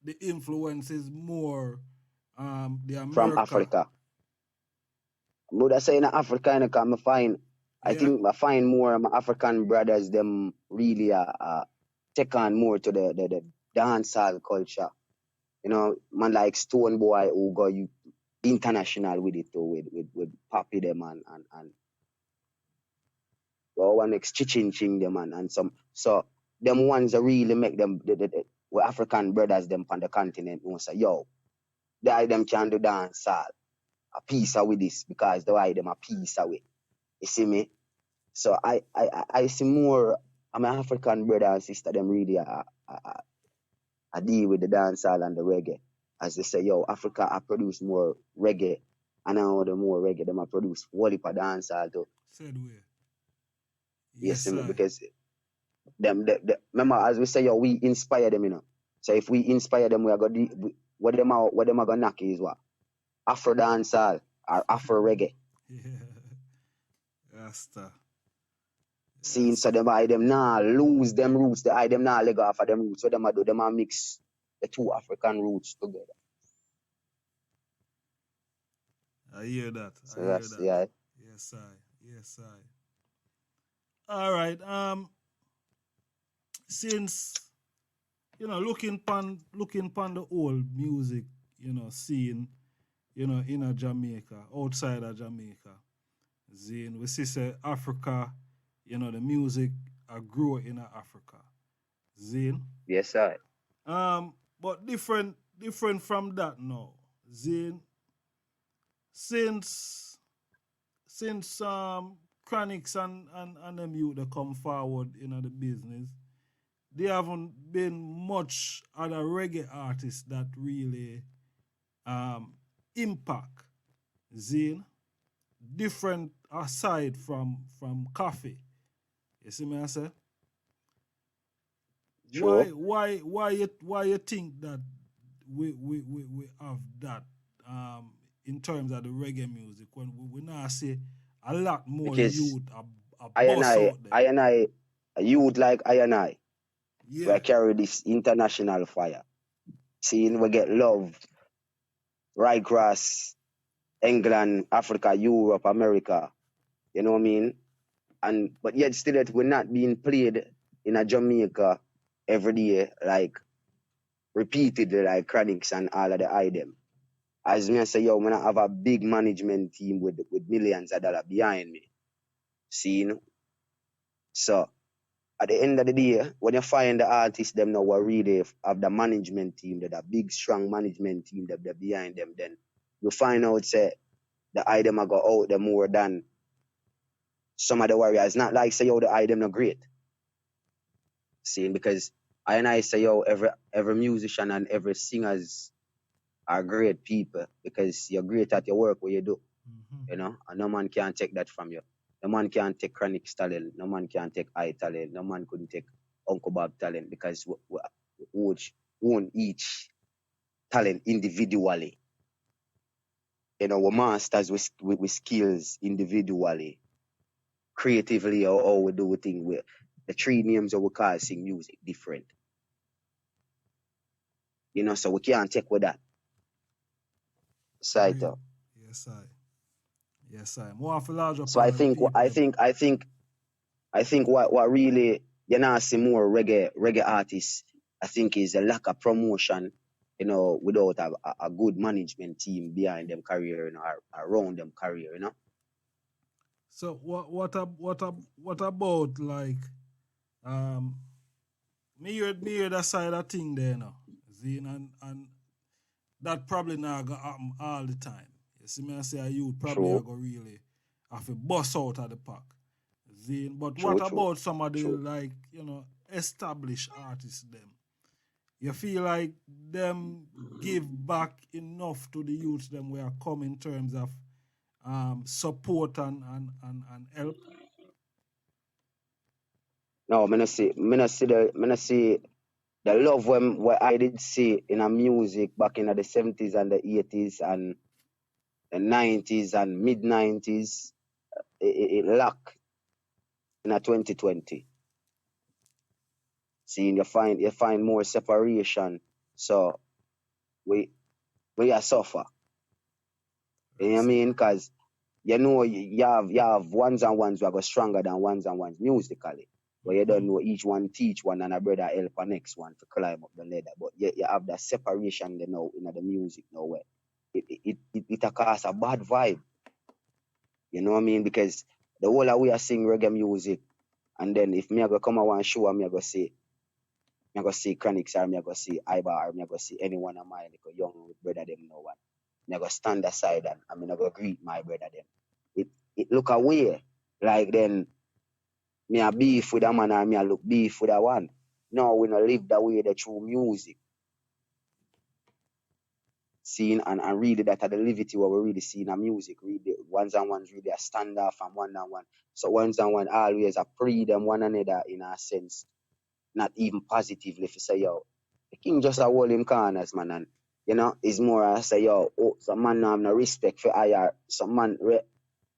the influence is more the America. From Africa. But I say in Africa, I think I find more of my African brothers, them really take on more to the dancehall culture. You know, man like Stone Boy who go you international with it too, with Papi them and one next Ching them and some. So them ones that really make them the African brothers them on the continent who say, yo, them can do dancehall. A piece away this because the why them a piece away. You see me? So I see more of my African brother and sister them really I deal with the dancehall and the reggae. As they say, yo, Africa I produce more reggae and now the more reggae them I produce whole heap of dancehall too. Said way. Yes, see me? Because them remember as we say, yo, we inspire them, you know. So if we inspire them, we are gonna what them are gonna knock is what? Afro dancehall or Afro reggae. Yeah. Rasta. Seeing so them nah lose them roots, them nah leg off of them roots. So them a do, them a mix the two African roots together. I hear that. So that's yeah. Yes, I. All right. Since looking pan the old music, scene, in a Jamaica, outside of Jamaica, then we see say Africa, the music grow in Africa. Then Yes, I. but different from that now. Then since Chronics and them youth that come forward in the business, there haven't been much other reggae artists that really impact Zine, different aside from Coffee. You see me I say? True. Why you think that we have that in terms of the reggae music when we now see a lot more Because youth a bust out there. a youth like I and I, Yeah. we carry this international fire. Seeing we get love right across England, Africa, Europe, America. You know what I mean? But yet still that we're not being played in a Jamaica every day, like repeatedly like Chronics and all of the item. As me I say, yo, I have a big management team with millions of dollars behind me. See, you know? So at the end of the day, when you find the artists them now who really have the management team, that a big strong management team that they're behind them, then you find out say the item I go out there more than some of the warriors. Not like say yo the item not great. See, because I say yo every musician and every singers are great people because you're great at your work what you do. You know, and no man can take that from you. No man can take Chronic talent. No man can take I talent. No man couldn't take Uncle Bob talent because we own each talent individually. You know, we masters with skills individually, creatively, or we do things with the three names that we call sing music different. You know, so we can't take with that. Side up. Yes, I. More of a larger So I think what really you now see more reggae artists, I think is a lack of promotion, you know, without a good management team behind them career, you know, around them career, you know. So what about like me hear that side of thing there now. Zine and that probably not gonna happen all the time. You see me I say a youth probably True. gonna really have to bust out of the pack. Zine. But True, what true, about some of the true. like, you know, established artists them? You feel like them give back enough to the youths them where come in terms of support and help? No, me not see the love what I did see in a music back in the 70s and the 80s and the 90s and mid 90s, it lack in a 2020. See, you find more separation. So we are suffer. You know what I mean? Because you know you have ones and ones who are stronger than ones and ones musically. But you don't know each one teach one and a brother help the next one to climb up the ladder. But you have that separation there now in the music now where it cause a bad vibe. You know what I mean? Because the whole of we are sing reggae music and then if me I go come out and show me I go say me I go see Chronics or me I go see Ibar or me I go see anyone of my like young brother them no one. Me I go stand aside and I mean I go greet my brother them. It look away like then me a beef with a man or me a look beef with a one. No, we not live that way the true music. Seeing and really that are the levity what we really see in a music. Really ones and ones really a stand off and one and one. So ones and one always a pre them one another in a sense. Not even positively if you say yo. The king just a hold him corners, man, and you know, it's more I say yo, oh, some man no have no respect for IR, some man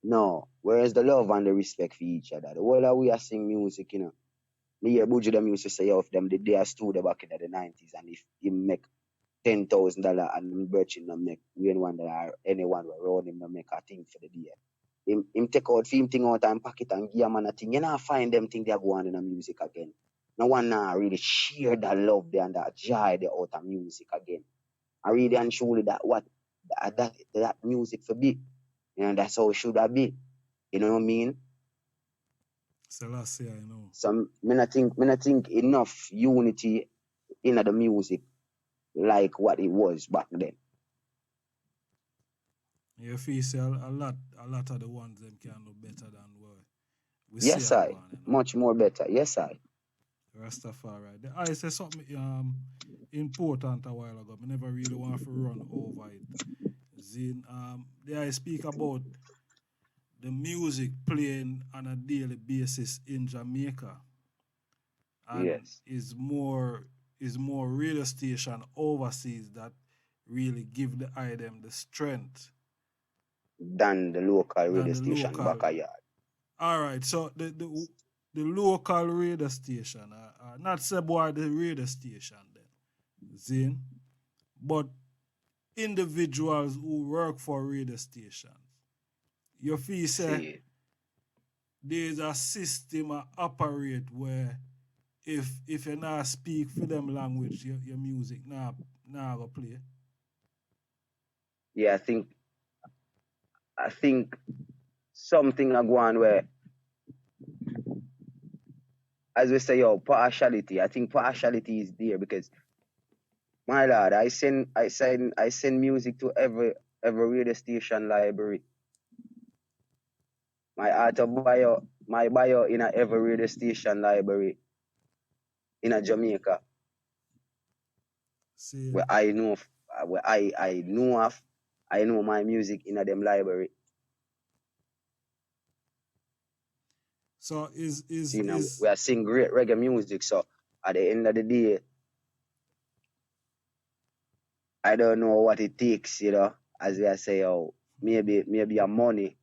no. Where's the love and the respect for each other? The whole of we are sing music, you know. Me hear Buju them used to say yo, if them they are stood back in the 90s and if he make $10,000 and Birchin no make $1 or anyone will around him no make a thing for the day. Him take out film thing out and pack it and give a man a thing. You know find them thing they are going in the music again. No one now really share that love there and that joy there out of music again. I really and truly that what that music for be. You know, that's how it should have been. You know what I mean? Selassie, I know. So me not think enough unity in the music like what it was back then. You feel say a lot of the ones them can do better than what we see Yes, a I. go on, Much more better. Yes, I. Rastafari. I say something important a while ago. I never really want to run over it. Zin, there I speak about the music playing on a daily basis in Jamaica, and Yes. is more radio station overseas that really give the item the strength Than the local than radio the station local. backyard. All right, so the local radio station, not say boy the radio station then, Zin, but individuals who work for radio stations. You feel say See. there's a system operate where if you not speak for them language, your music now go play. Yeah, I think something a go on where, as we say, partiality. I think partiality is there because, my lad, I send music to every radio station library. My bio in a every radio station library in a Jamaica, See, where I know where I know my music in a them library. so is See, now is we are sing great reggae music. So at the end of the day, I don't know what it takes, as we say, maybe a money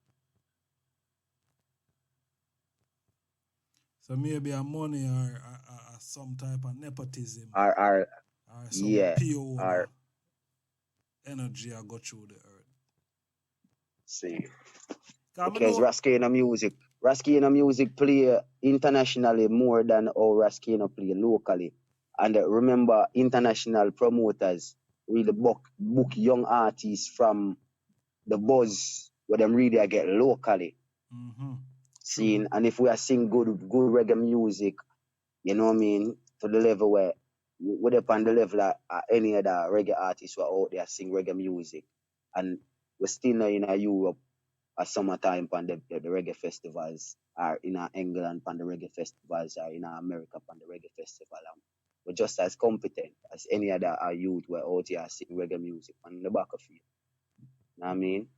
so maybe a money or some type of nepotism or or some yeah, pure or energy I go through the earth. see. Cause I Because know Raskina music play internationally more than how Raskina play locally. And remember, international promoters really book young artists from the buzz where them really get locally true. seen. And if we are sing good reggae music, you know what I mean, to the level where we're up on the level of any other reggae artists who are out there sing reggae music. And we're still not in Europe at summertime on the reggae festivals, or in England on the reggae festivals, or in America on the reggae festival. We're just as competent as any other youth who are out here sing reggae music on the back of you. Know what I mean?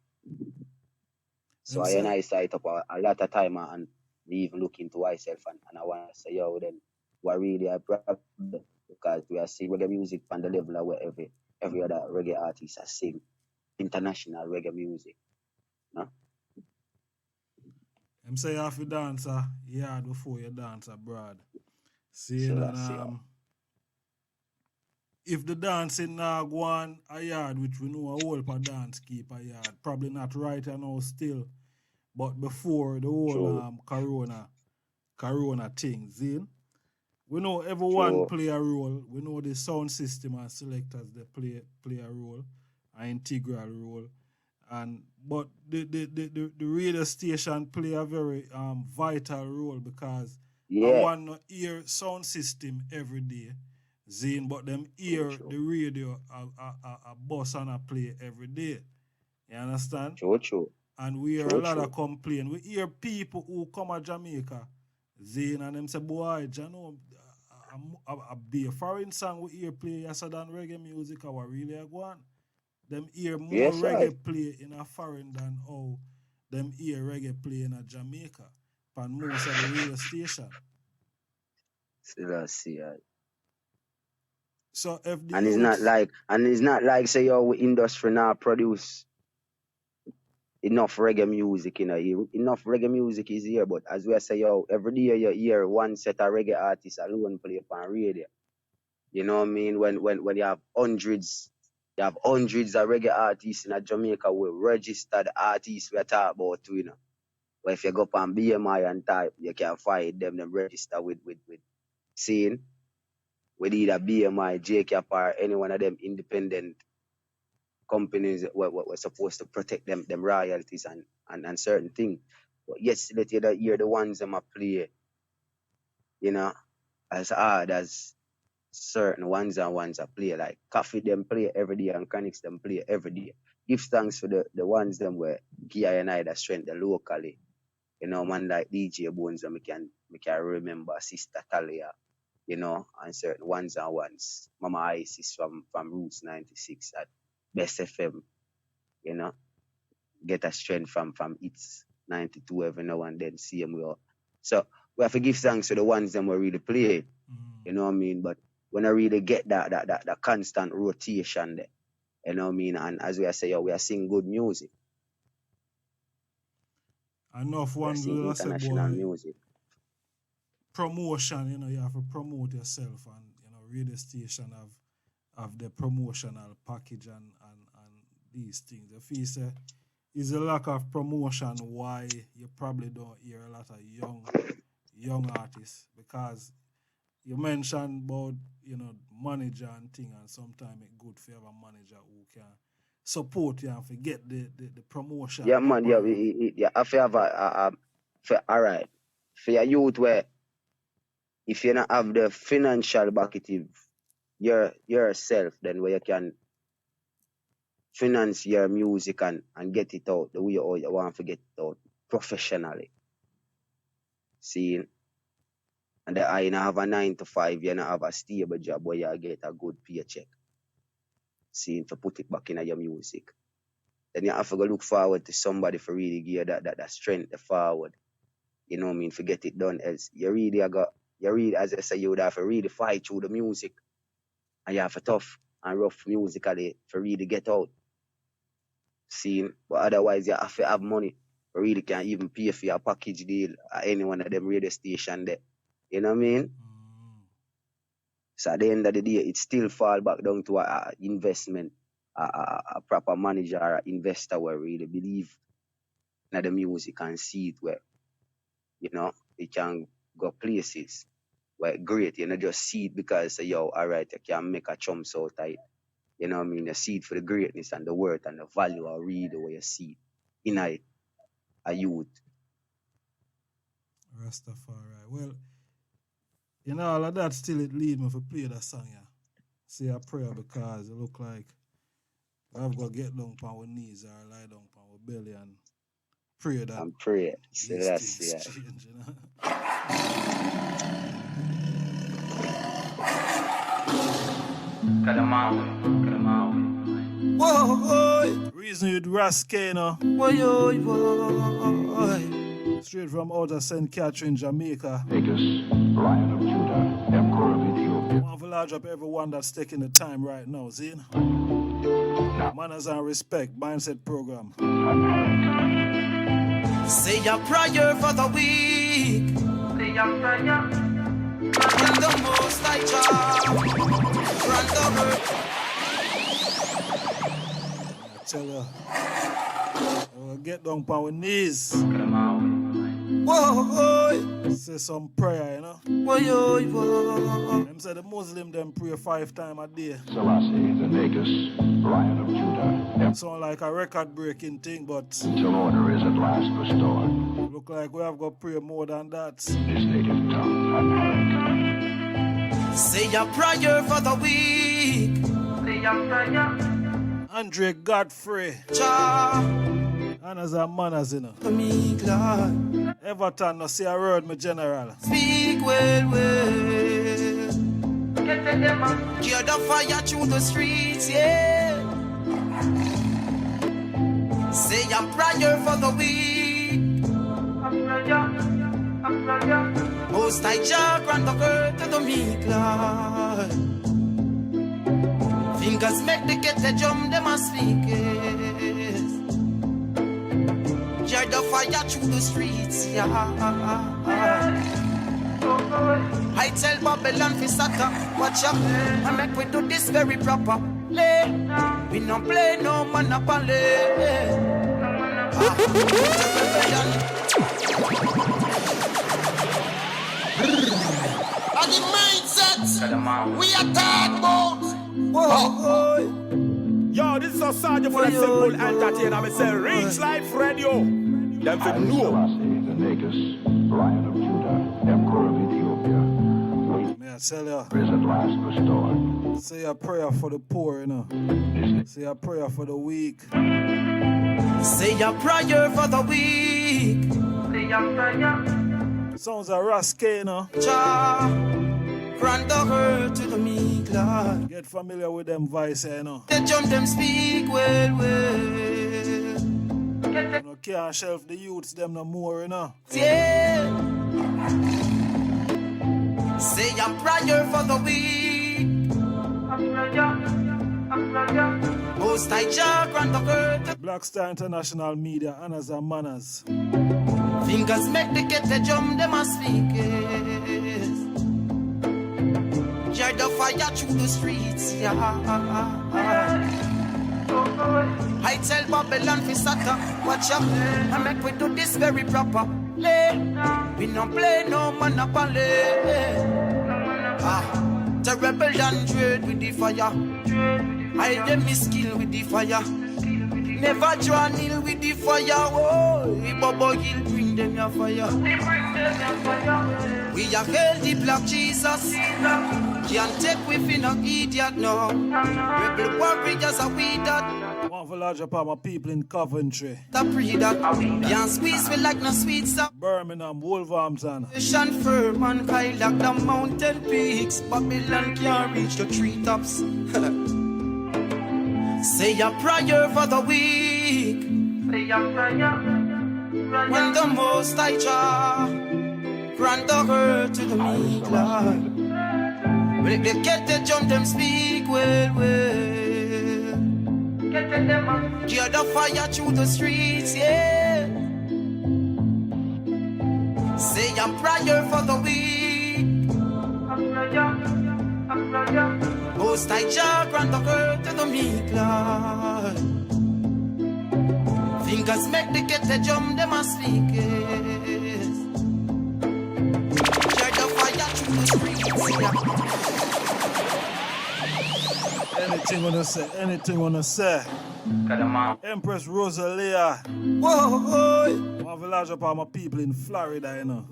So Them say I sight up a lot of time and even look into myself and I want to say, then we're really a problem because we are seeing reggae music on the level of where every other reggae artist has sing international reggae music. No? them say you have to dance a yard before you dance abroad. Seeing So and that's it. if the dancing now go on a yard, which we know a whole per dance keep a yard, probably not right now still, but before the whole True, corona thing, Zin, we know everyone true. play a role. We know the sound system and selectors they play a role, an integral role. And but the radio station play a very vital role because I Yeah, want to hear sound system every day, Zane, but them true, hear true. the radio a bus and a play every day. You understand? True, true. And we hear a True, lot of true. complaint. We hear people who come to Jamaica, Zane, and them say, boy, you know, a be a foreign song we hear play yesterday than reggae music, our really a go on. Them hear more Yes, I. reggae play in a foreign than how them hear reggae play in a Jamaica on most of the radio station. Still I see. So if the And youths, it's not like say we industry now produce enough reggae music, enough reggae music is here, but as we say, every day you hear one set of reggae artists alone play on radio. You know what I mean? When you have hundreds of reggae artists in Jamaica with registered artists we talk about too. But if you go up on BMI and type, you can find them register with seeing with either BMI, JCAP, or any one of them independent companies were supposed to protect them royalties and certain things. But yes, let you hear the ones them a play, you know, as hard as certain ones and ones a play. Like Coffee them play every day and Chronics them play every day. give thanks for the ones them where Gia and I that strength locally. You know, man like DJ Bones, and me can remember Sister Talia, you know, and certain ones and ones. Mama Isis from Roots 96 at Best FM, you know. Get a strength from its 92 every now and then, see them well. So we have to give thanks to the ones them who really play. You know what I mean? But when I really get that constant rotation there, you know what I mean? And as we are saying, we are singing good music. Enough ones will international music. Promotion, you know, you have to promote yourself, and you know, radio station have the promotional package and these things. If you say is a lack of promotion why you probably don't hear a lot of young artists, because you mentioned about, you know, manager and thing, and sometimes it's good for have a manager who can support you and forget the promotion. Yeah, man, yeah, I feel have all right. For your youth where if you don't have the financial backing yourself, then where you can finance your music and get it out the way you want to get it out professionally. See, and I have a 9 to 5, you have a stable job where you get a good paycheck. See, to put it back in your music. Then you have to go look forward to somebody for really give you that strength to forward. You know what I mean? To get it done. Else you really, as I say, you would have to really fight through the music. And you have a tough and rough musically for really get out. See, but otherwise you have to have money. You really can't even pay for your package deal at any one of them radio station there. You know what I mean? So at the end of the day, it still fall back down to a investment, a proper manager or investor where really believe in the music and see it where, you know, it can go places where great, you know, just see it because, yo, all right, you can make a chumps out of it. You know what I mean? You see it for the greatness and the worth and the value of read the way you see it in a youth. Rastafari. Well, you know, all of that still it lead me to play that song, yeah. Say a prayer, because it look like I've got to get down on our knees or lie down on our belly and pray that. And pray. So that's, yeah. Change, you know? Whoa, Reason with Ras Kaneo. boy. Straight from outer St. Catherine, Jamaica. Vegas, Lion of Judah, Emperor of Ethiopia. Want to large up everyone that's taking the time right now, see? Manners and respect, mindset program. Say a prayer for the weak. Say a prayer. And the most I run the earth. I tell you, we'll get down on our knees. Whoa, Say some prayer, you know. whoa. Them say the Muslim them pray 5 times a day. Selassie, the Negus, Lion of Judah, Sound like a record breaking thing, but until order is at last restored. look like we have got to pray more than that. His native tongue, Say a prayer for the weak. Say a prayer. Andre Godfrey, Jah, and as a manners, you know. me glad. Everton, no see a word, my general. Speak well. Hear the fire through the streets, yeah. Say a prayer for the weak. A prayer. Most I Jah grant the earth to the meek, Lord. Fingers make the get the drum, them a speak it. Hear the fire through the streets, yeah. I tell Babylon fi sata, watch out, and make we do this very proper. We no play no monopoly. And the mindset we attack about. Whoa. Yo, this is a sergeant for the simple entertainer. Me say Reach Life Radio. Them fi know. Selassie, the Negus, Lion of Judah, Emperor of Ethiopia. Me Yeah, tell ya. is at last restored. Say a prayer for the poor, you know. Say a prayer for the weak. Say a prayer for the weak. Say a prayer. Sounds like Ras Kaneo. Jah, grant the hurt to the meek, Lord. Get familiar with them voice, you know. They jump them speak well. You know, can't shelf the youths them no more, you know. Yeah. Say a prayer for the weak. Most I Jah grant the hurt. Black Star International Media, honors and manners. Fingers make the get the jump, them a speak. Jar the fire through the streets, yeah. I tell Babylon fi sata, watch out, I make we do this very proper. We no play no monopoly. Terrible than dread with the fire. I dem me skill with the fire. Never draw nil with the fire. Oh, Bobo Hill bring them your fire. We are hail the black Jesus. Can't take with no idiot no. Rebel warriors are we that. One for large part of people in Coventry, The pre that can't squeeze me like no sweet stuff. Birmingham, Wolverhampton. Nation firm and high like the mountain peaks. Babylon can't reach the treetops. Say a prayer for the weak. Say a prayer. When the most I Jah grant the hurt to the meek, Lord. When they get the jump, them speak well. Gear the fire through the streets, yeah. Say a prayer for the weak. Most I Jah grant the hurt to the meek, Lord. Fingers make the get the jump, them a speak, yes. Gear the fire through the streets, yeah. Anything wanna say. Empress Rosalia. Whoa, One village up all my people in Florida, you know.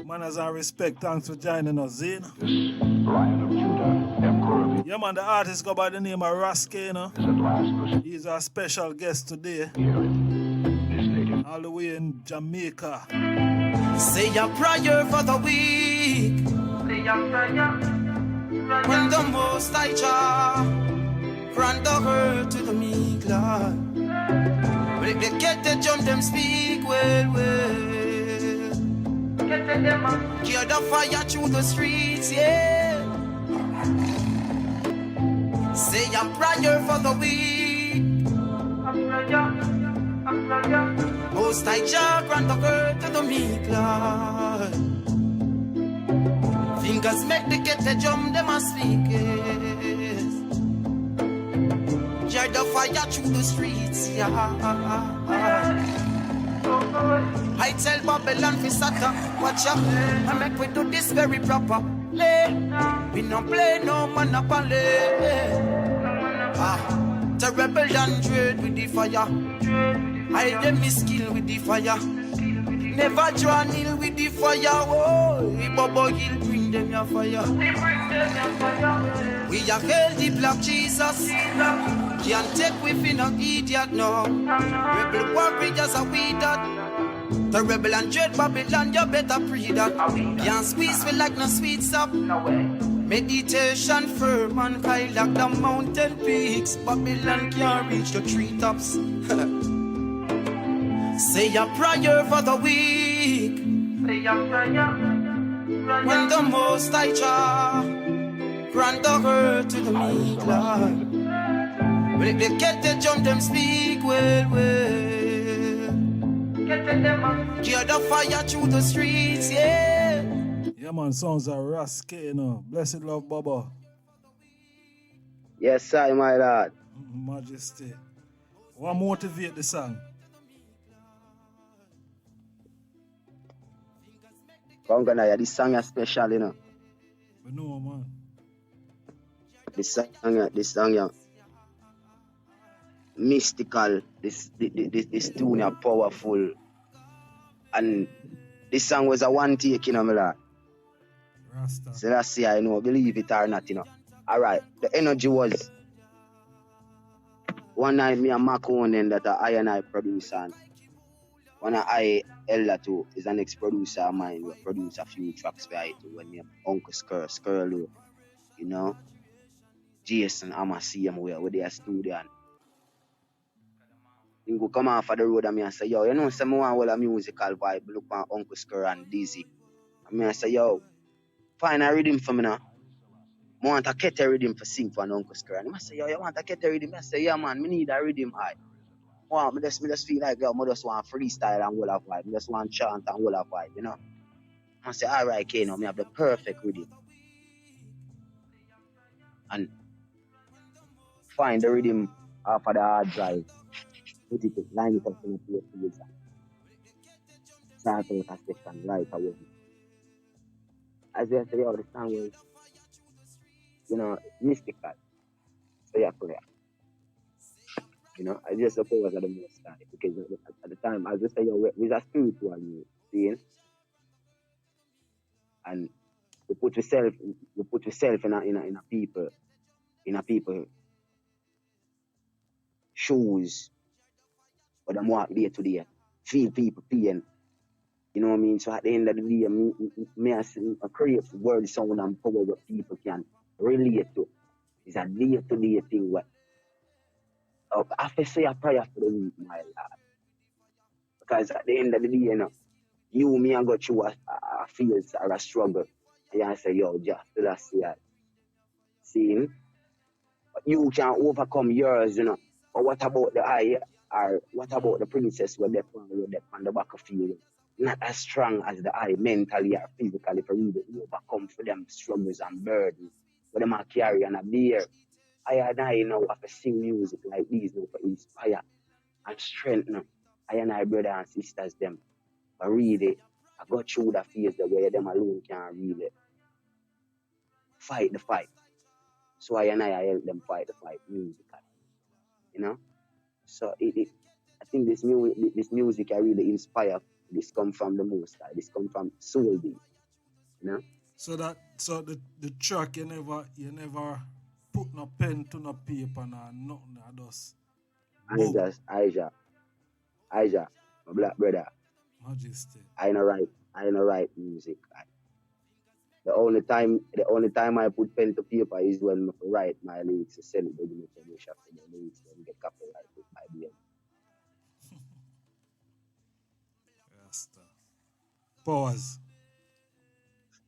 Manners and respect, thanks for joining us, you know. This Lion of Judah, Emperor, Yeah, man, the artist go by the name of Ras Kaneo. is at last restored. He's our special guest today, Hear him. This native all the way in Jamaica. say a prayer for the weak. Say a prayer. When the most I Jah grant the hurt to the meek, Lord. When they get the jump, them speak well. Gear the fire through the streets, yeah. Say a prayer for the weak. Most I Jah grant the hurt to the meek, Lord. Fingers make the get the jump, them a speak, yes. Jar the fire through the streets, yeah. I tell Babylon fi sata, watch out, I make we do this very proper. We no play no monopoly. Terrible than dread with the fire. I dem me skill with the fire. Never draw nil with the fire. Oh, Bobo Hill bring them your fire. We are hail the black Jesus. Can't take with no idiot no. Rebel warriors are we that. The rebel and dread Babylon, you better pre that. Can't squeeze me like no sweet stuff. Meditation firm and high like the mountain peaks. Babylon can't reach the treetops. Say a prayer for the weak. Say a prayer. When the most I Jah grant the hurt to the meek, Lord. When they get the jump, them speak well. Gear the fire through the streets, yeah. Yeah, man, sounds like Ras Kaneo. Blessed love, Baba. Yes, sir, my lord. Majesty. What motivate the song? Conganaya, this song is special, you know. We know, man. This song, yeah. Mystical. This tune is powerful. And this song was a one take, you know, my lord. Rasta. So that's see, I know, believe it or not, you know. All right, the energy was one night me and Maconen that I and I produce, and one of I Ella too is an ex-producer of mine who produced a few tracks for it when me Uncle Skirlo, you know, Jason Amasiyam where they are studio, and he go come off of the road and me and say, yo, you know, some want all a musical vibe, look on Uncle Skir and Dizzy. And me I say, yo, find a rhythm for me now. I want a kete rhythm for sing for an Uncle Skir. And I say, yo, you want a kete rhythm? I say, yeah man, me need a rhythm high. Wow, me just feel like, yo, I just want freestyle and all of vibe. I just want chant and all of vibe, you know. I say, all right, okay, now me have the perfect rhythm. And find the rhythm off of the hard drive. Put it, line it up in a place to use. Start out a session right away. As I say, yo, the song was, you know, mystical. So yeah, prayer. You know, I just suppose at the most time because at the time, as I say, yo, we're a spiritual music, seeing, and you put yourself in a people shoes, but them walk day to day, feel people pain. You know what I mean? So at the end of the day, me I create word sound and power what people can relate to. It's a day to day thing. What I have to say a prayer for the week, my lad, because at the end of the day, you know, you me I go through a phase or a struggle, and I say, yo, just that's it. See, you can overcome yours, you know. But what about the eye, or what about the princess where they on the back of you? Not as strong as the eye mentally or physically for you to overcome for them struggles and burdens. But them are carry and a bear. I and I now have to sing music like these now for inspire and strengthen. I and I brother and sisters them. But really, I got through the phase the way them alone can't really fight the fight. So I and I help them fight the fight musically. You know? So I think this music I really inspire. This come from the most high. This come from soul beat. You know? So the track you never put no pen to no paper nor nothing. I just boom. Aja, my black brother. Majesty. I no write music. The only time I put pen to paper is when I write my lyrics to send it to the information for the lyrics and get copyright with IBM. Rasta. Pause.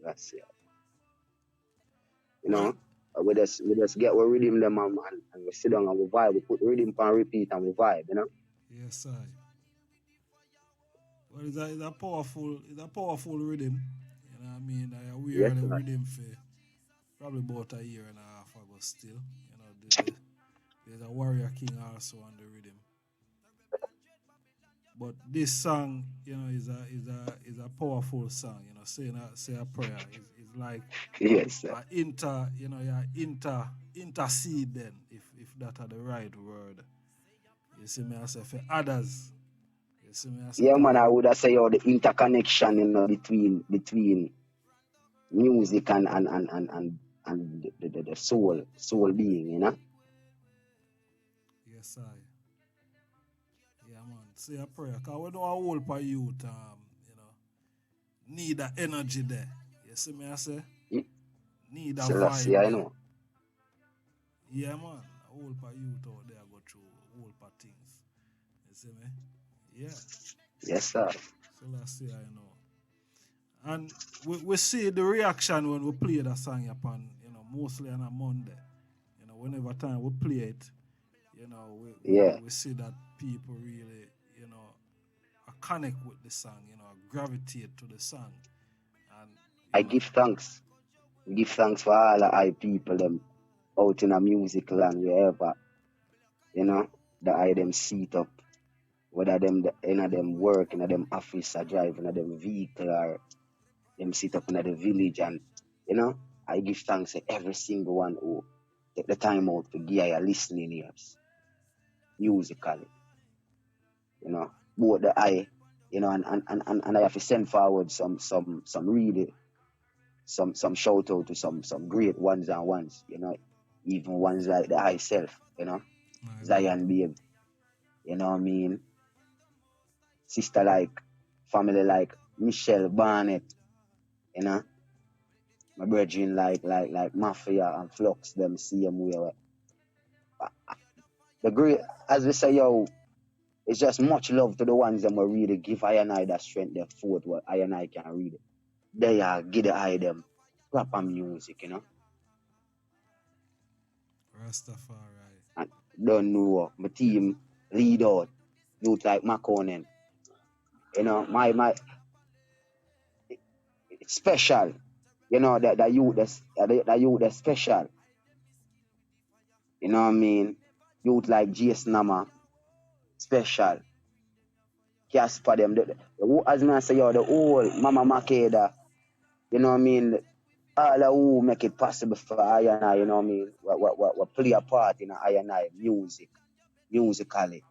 That's it. You know, we just get our rhythm them and we sit down and we vibe. We put rhythm and repeat and we vibe, you know? Yes, I. Well, it's a powerful rhythm. You know what I mean? I wear the rhythm for probably about a year and a half ago still. You know, there's a Warrior King also on the rhythm. But this song, you know, is a powerful song. You know, say a prayer is like Yes, a intercede then, if that are the right word. You see me I say for others. You see me I say yeah, man, I would have say the interconnection, you know, between music and the soul being, you know. Yes, I. Yeah, man. Say a prayer. Because we know a whole for youth, you know, need that energy there. You see me I say? Need that vibe. Yeah, I there. know. Yeah, man. A whole for youth out there go through a whole for things. You see me? Yeah. Yes, sir. So let's see, I know. And we see the reaction when we play the song upon, you know, mostly on a Monday. You know, whenever time we play it, you know, we see that people really, you know, connect with the song, you know, gravitate to the song. And I give thanks. Give thanks for all the high people them out in a music land wherever, you know, the I them seat up. Whether them them work in them office or drive in them vehicle or them sit up in the village, and you know, I give thanks to every single one who take the time out to give your listening ears musically. You know, both the eye, you know, and I have to send forward some some shout out to some great ones and ones, you know, even ones like the I self, you know, Zion Babe, you know what I mean? Sister like, family like Michelle Barnett, you know, my brethren like Mafia and Flux, them same way. The great, as we say, yo, it's just much love to the ones that will really give I and I that strength, that forth what I and I can read it. They are give the eye them proper music, you know. Rastafari. And don't know my team lead out, youth like Maconen. You know, my it's special. You know, that youth that's special. You know what I mean? Youth like Jason Nama, special. Casper them. As I say, yo, the old Mama Makeda, you know what I mean? All of who make it possible for I and I, you know what I mean? What play a part in I and I musically,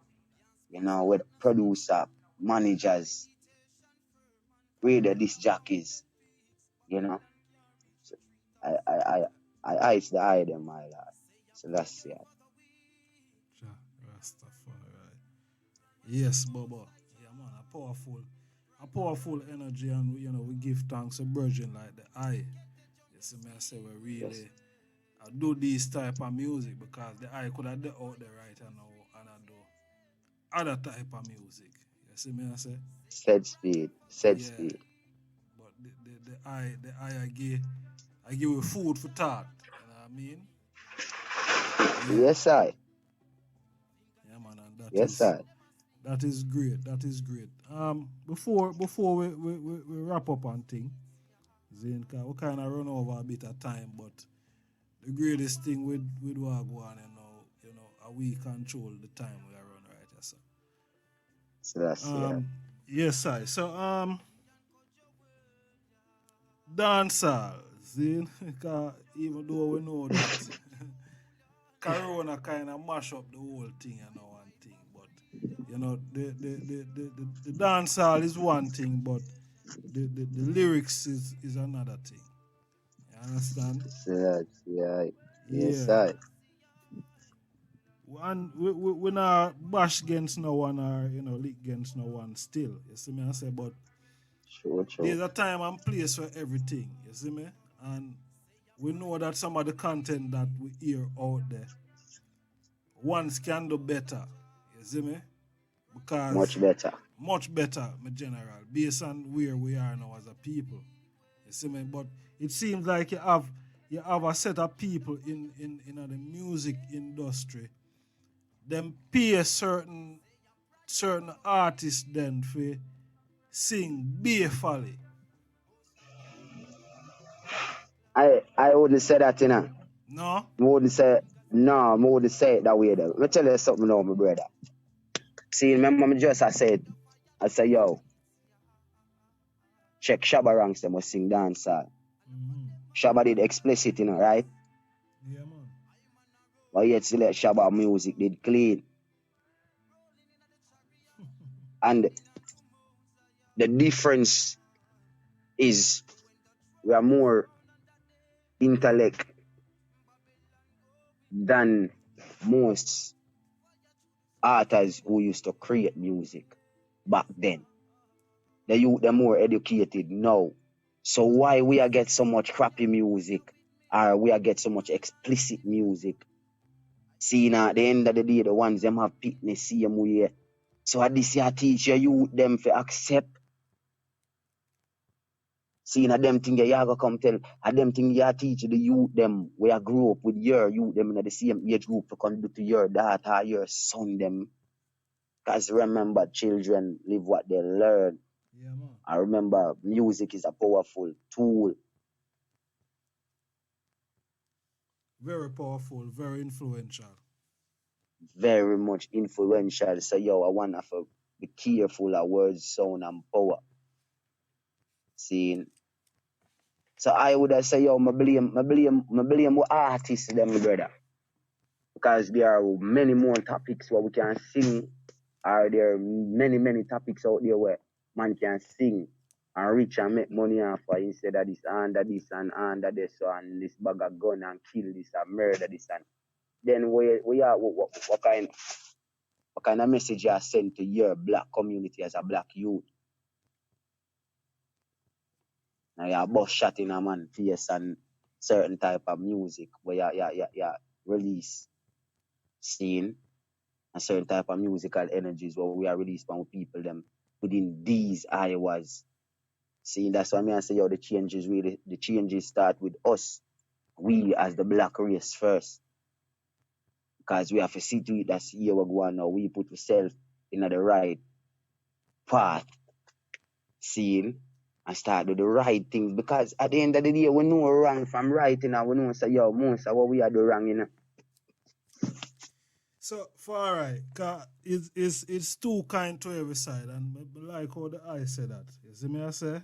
you know, with producer, managers, radio disc jockeys, you know. So I it's the eye them, my lad. So that's it. Rastafari. Yes, Baba. Yeah, man, a powerful energy, and you know we give thanks to Virgin like the eye. You see me, I say we really do this type of music because the eye could have out there right now and I do other type of music. You see me, I say. Said speed. But the eye I give you food for thought. You know what I mean? Yeah. Yes, I. Yeah, man, and that is great. That is great. Before we wrap up on thing, Zane, we kind of run over a bit of time, but the greatest thing with Wagwan, you know, we control the time we are run right here, so. So that's it. Yes, I. So dancehall, Zane, even though we know that Corona kind of mash up the whole thing and one thing, but you know the dancehall is one thing, but the lyrics is another thing. You understand? So that's right. Yes, Yeah. I. And we not bash against no one or you know lick against no one still. You see me I say, but Sure. there's a time and place for everything. You see me, and we know that some of the content that we hear out there, ones can do better. You see me? Because Much better. my general, based on where we are now as a people. You see me? But it seems like you have a set of people in the music industry. Them pay certain artists then for sing beefully. I wouldn't say that, you know. No? I wouldn't say it that way though. Let me tell you something now, my brother. See, remember me just I said, yo, check Shabba ranks them was sing dancehall. Shabba did explicit, you know, right? Yeah, man. But yet select Shabba music did clean. And the difference is we are more intellect than most artists who used to create music back then. The youth are more educated now. So why we are get so much crappy music or we are get so much explicit music? See now at the end of the day, the ones them have picked the same way. So at this year teach your youth them to accept. See now them thing you go come tell, at them thing you teach the youth them where you grew up with your youth them in the same age group to come do to your daughter, your son them. Because remember, children live what they learn. Yeah, man. I remember music is a powerful tool. Very powerful, very influential. Very much influential. So yo, I want to be careful of words, sound, and power. See? So I would have say, yo, I blame artists them, brother. Because there are many more topics where we can sing, or there are many topics out there where man can sing and rich and make money off of instead of this under this and under this and this bag of gun and kill this and murder this and then what kind of message you are sent to your black community as a black youth? Now you bust shot in a man face and certain type of music where you release scene and certain type of musical energies where we are released from people them within these Iowas. See, that's why I say the changes start with us. We as the black race first. Because we have to see to it that's here we go on now. We put ourselves in the right path. Seeing and start do the right things. Because at the end of the day, we know wrong from right, and we know say, yo, most of what we are doing wrong, you know. So, for alright, cause it's too kind to every side, and I like how the I say that. You see me I say?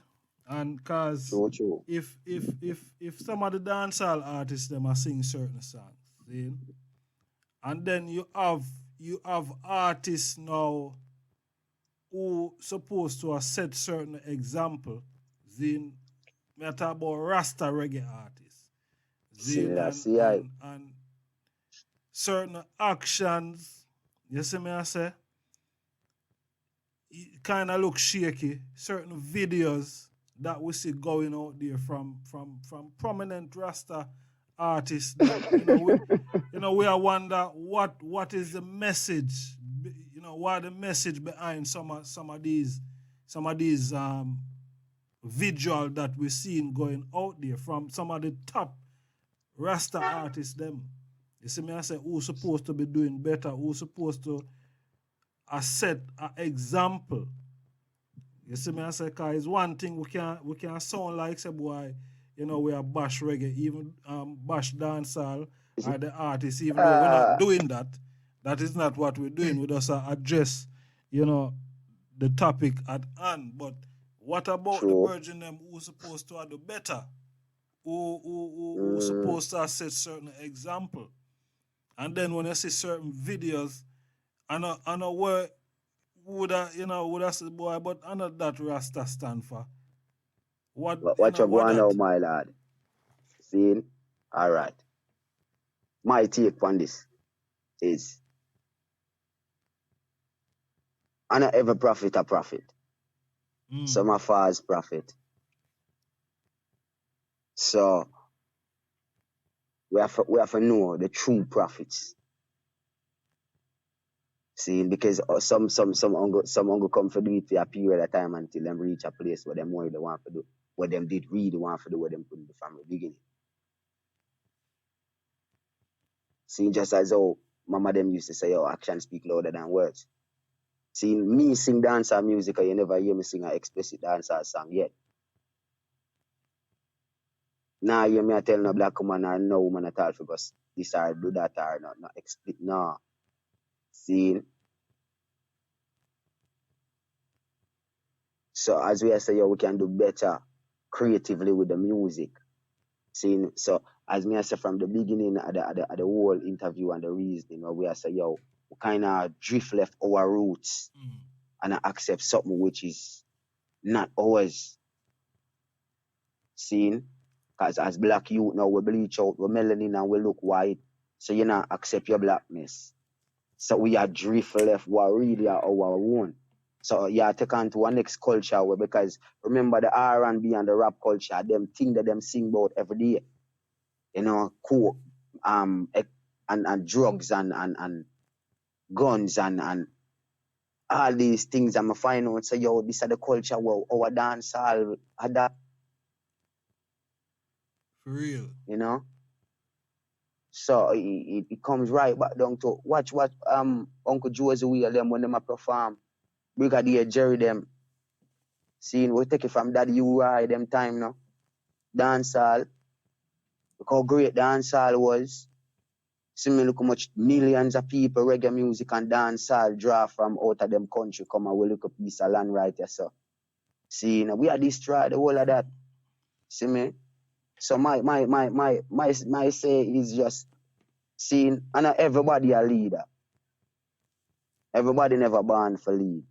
And cause So true. if some of the dancehall artists them are sing certain songs, see? And then you have artists now who supposed to have set certain example. Then me talk about Rasta reggae artists. And certain actions, you see me I say, it kind of look shaky. Certain videos that we see going out there from prominent Rasta artists that, we are wonder what is the message, what the message behind some of these visual that we're seeing going out there from some of the top Rasta artists them. You see me I say who's supposed to be doing better, who's supposed to set an example. You see me I say, cause it's one thing we can sound like say boy, we are bash reggae, even bash dancehall or the artists, even though we're not doing that. That is not what we're doing. We just address, the topic at hand. But what about the virgin them who's supposed to do better? Who supposed to set certain example? And then when I see certain videos, I know where would I say boy, but I know that Rasta stand for. What you going now, my lad? See? Alright. My take on this is I know every prophet a prophet. Some are false prophet. So we have to know the true prophets. See, because some ungo come for do it for a period of time until them reach a place where them more they want to do, what them did really want to do, what them put in the family beginning. See, just as how mama them used to say, oh, actions speak louder than words. See, me sing dancehall music, you never hear me sing an explicit dancehall song yet. Now you me tell no black woman or no woman at all for us this or do that or not explicit. No. See? So as we say, we can do better creatively with the music. See? So as me I say from the beginning of the whole interview and the reasoning, where we say, we kind of drift left our roots and accept something which is not ours. See? Because as black youth now, we bleach out, we melanin and we look white. So you not accept your blackness. So we are drift left what really are our own. So you take on to our next culture because remember the R&B and the rap culture, them thing that them sing about every day. Coke, and drugs and guns and all these things. I'm find out say this is the culture where our dancehall adapt. For real. So it comes right back down to watch what Uncle Josie Wheel them when them a perform. Brigadier Jerry them. Seeing we take it from Daddy Uri them time now. Dancehall. Look how great dancehall was. See me look how much millions of people reggae music and dancehall draw from out of them country come and we look a piece of land right here, so. See now we are destroyed the whole of that. See me? So my say is just seeing and everybody a leader. Everybody never born for lead.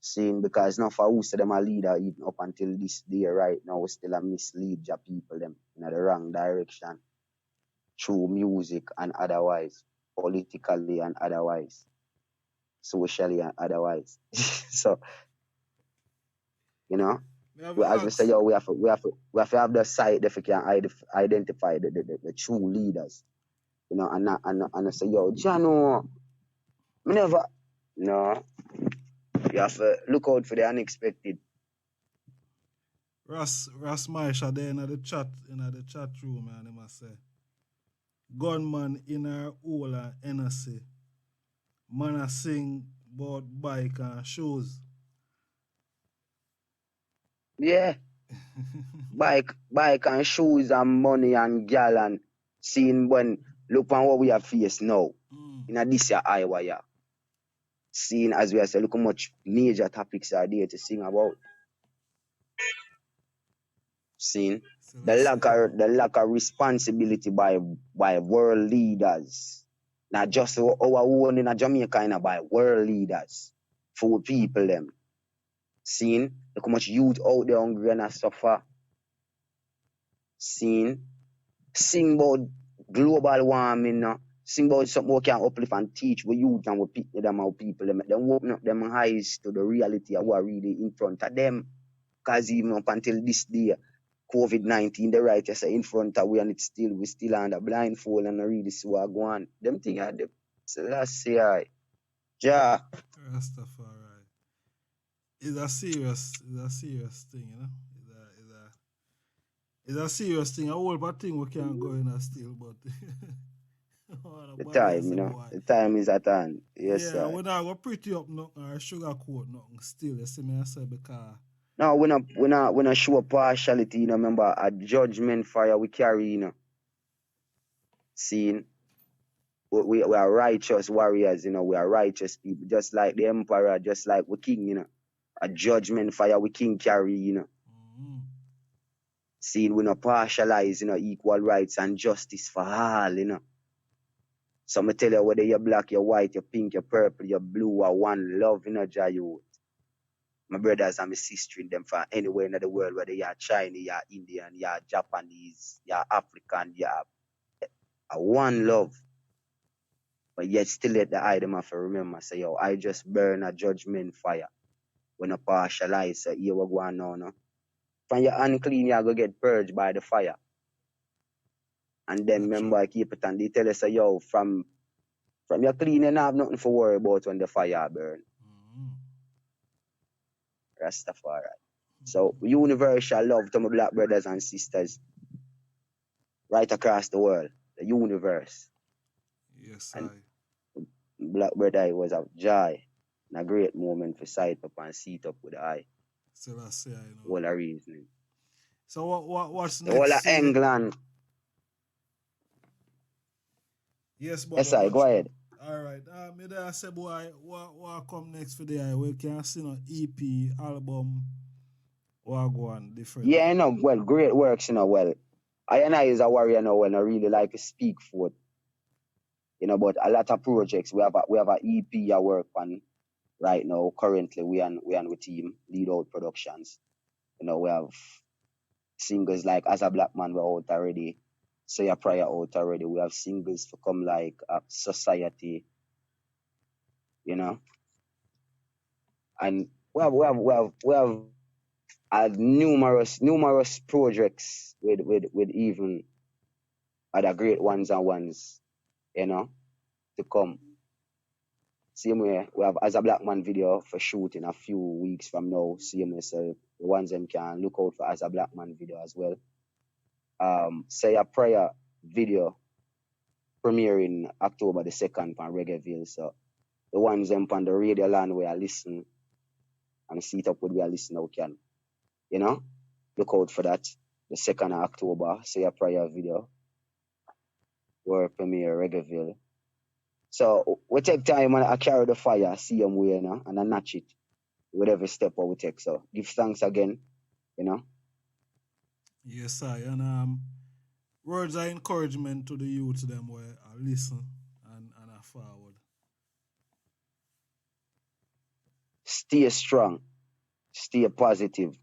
Seeing because now for who say them a leader even up until this day right now we still a mislead your people them in the wrong direction through music and otherwise, politically and otherwise, socially and otherwise. So, you know, as we say, yo, we have to have the side if we can identify the true leaders. You know, and I say, yo, Jano, me never no. You have to look out for the unexpected. Ras Maisha there in the chat room, man, they must say. Gunman in our hole and NSC. Man a sing about bike and shoes. Yeah. bike and shoes and money and gal and seeing when look on what we have faced now. In this year Iowa, yeah. Seeing as we are saying, look how much major topics are there to sing about. Seeing the lack of responsibility by world leaders. Not just our own in Jamaica, and by world leaders. For people them. Seeing look how much youth out there hungry and suffer. Seeing sing about global warming now. Sing about something we can uplift and teach we youth and we pick them our people. Them open up them eyes to the reality of what really in front of them. Because even up until this day, COVID-19, the right say in front of we and we still under blindfold and really see what go on. Them thing are the Selassie. Ja. Rastafari. It's a serious thing, you know. It's a serious thing. A whole bad thing we can't go in still, but the time, you know. The time is at hand. Yes, yeah, sir. we not go pretty up nothing or sugarcoat nothing still, you see me I say, because no, we not show partiality, you know. Remember a judgment fire we carry, you know. Seeing we are righteous warriors, you know, we are righteous people, just like the emperor, just like we king, you know. A judgment fire we king carry, you know. Seeing we not partialize, you know, equal rights and justice for all, you know. So I tell you whether you're black, you're white, you're pink, you're purple, you're blue, or one love, you know, Jayu. My brothers and my sisters in them from anywhere in the world, whether you're Chinese, you're Indian, you're Japanese, you're African, you're a one love. But yet still let the item have to remember, say, yo, I just burn a judgment fire. When I partialize, so here we go on now, no? From your unclean, you're going to get purged by the fire. And then remember, I keep it and they tell us, say, yo, from your clean, you don't have nothing to worry about when the fire burn. Rastafari. So, universal love to my black brothers and sisters right across the world, the universe. Yes, and black brother was a joy and a great moment for sight up and seat up with the eye. Still I say, I know. All a reasoning. So what's the next? All of England. Yes, but yes, I go ahead. All right. I say, boy, what come next for the eye? We can see no EP, album, what go on different. Yeah, you know, well, great works, you know, well. I and I is a warrior now and I really like to speak for it. You know, but a lot of projects we have an EP I work on right now. Currently we on with team, Lead Out Productions. You know, we have singles like As a Black Man, we're out already. Say a Prayer out already. We have singles for come like Society. You know. And we have numerous projects with even other great ones, you know, to come. Same way, we have As a Black Man video for shooting a few weeks from now. Same way, so the ones them can look out for As a Black Man video as well. Say a Prayer video premiering October the 2nd on Reggaeville. So the ones them on the radio land where I listen and see it up with where I listen now can. You know? Look out for that. The 2nd of October, Say a Prayer video. World premiere Reggaeville. So we take time and I carry the fire, see them way, you know, and I notch it with every step we take. So give thanks again, you know. Yes, I and words of encouragement to the youth them where I listen and I forward. stay strong, stay positive,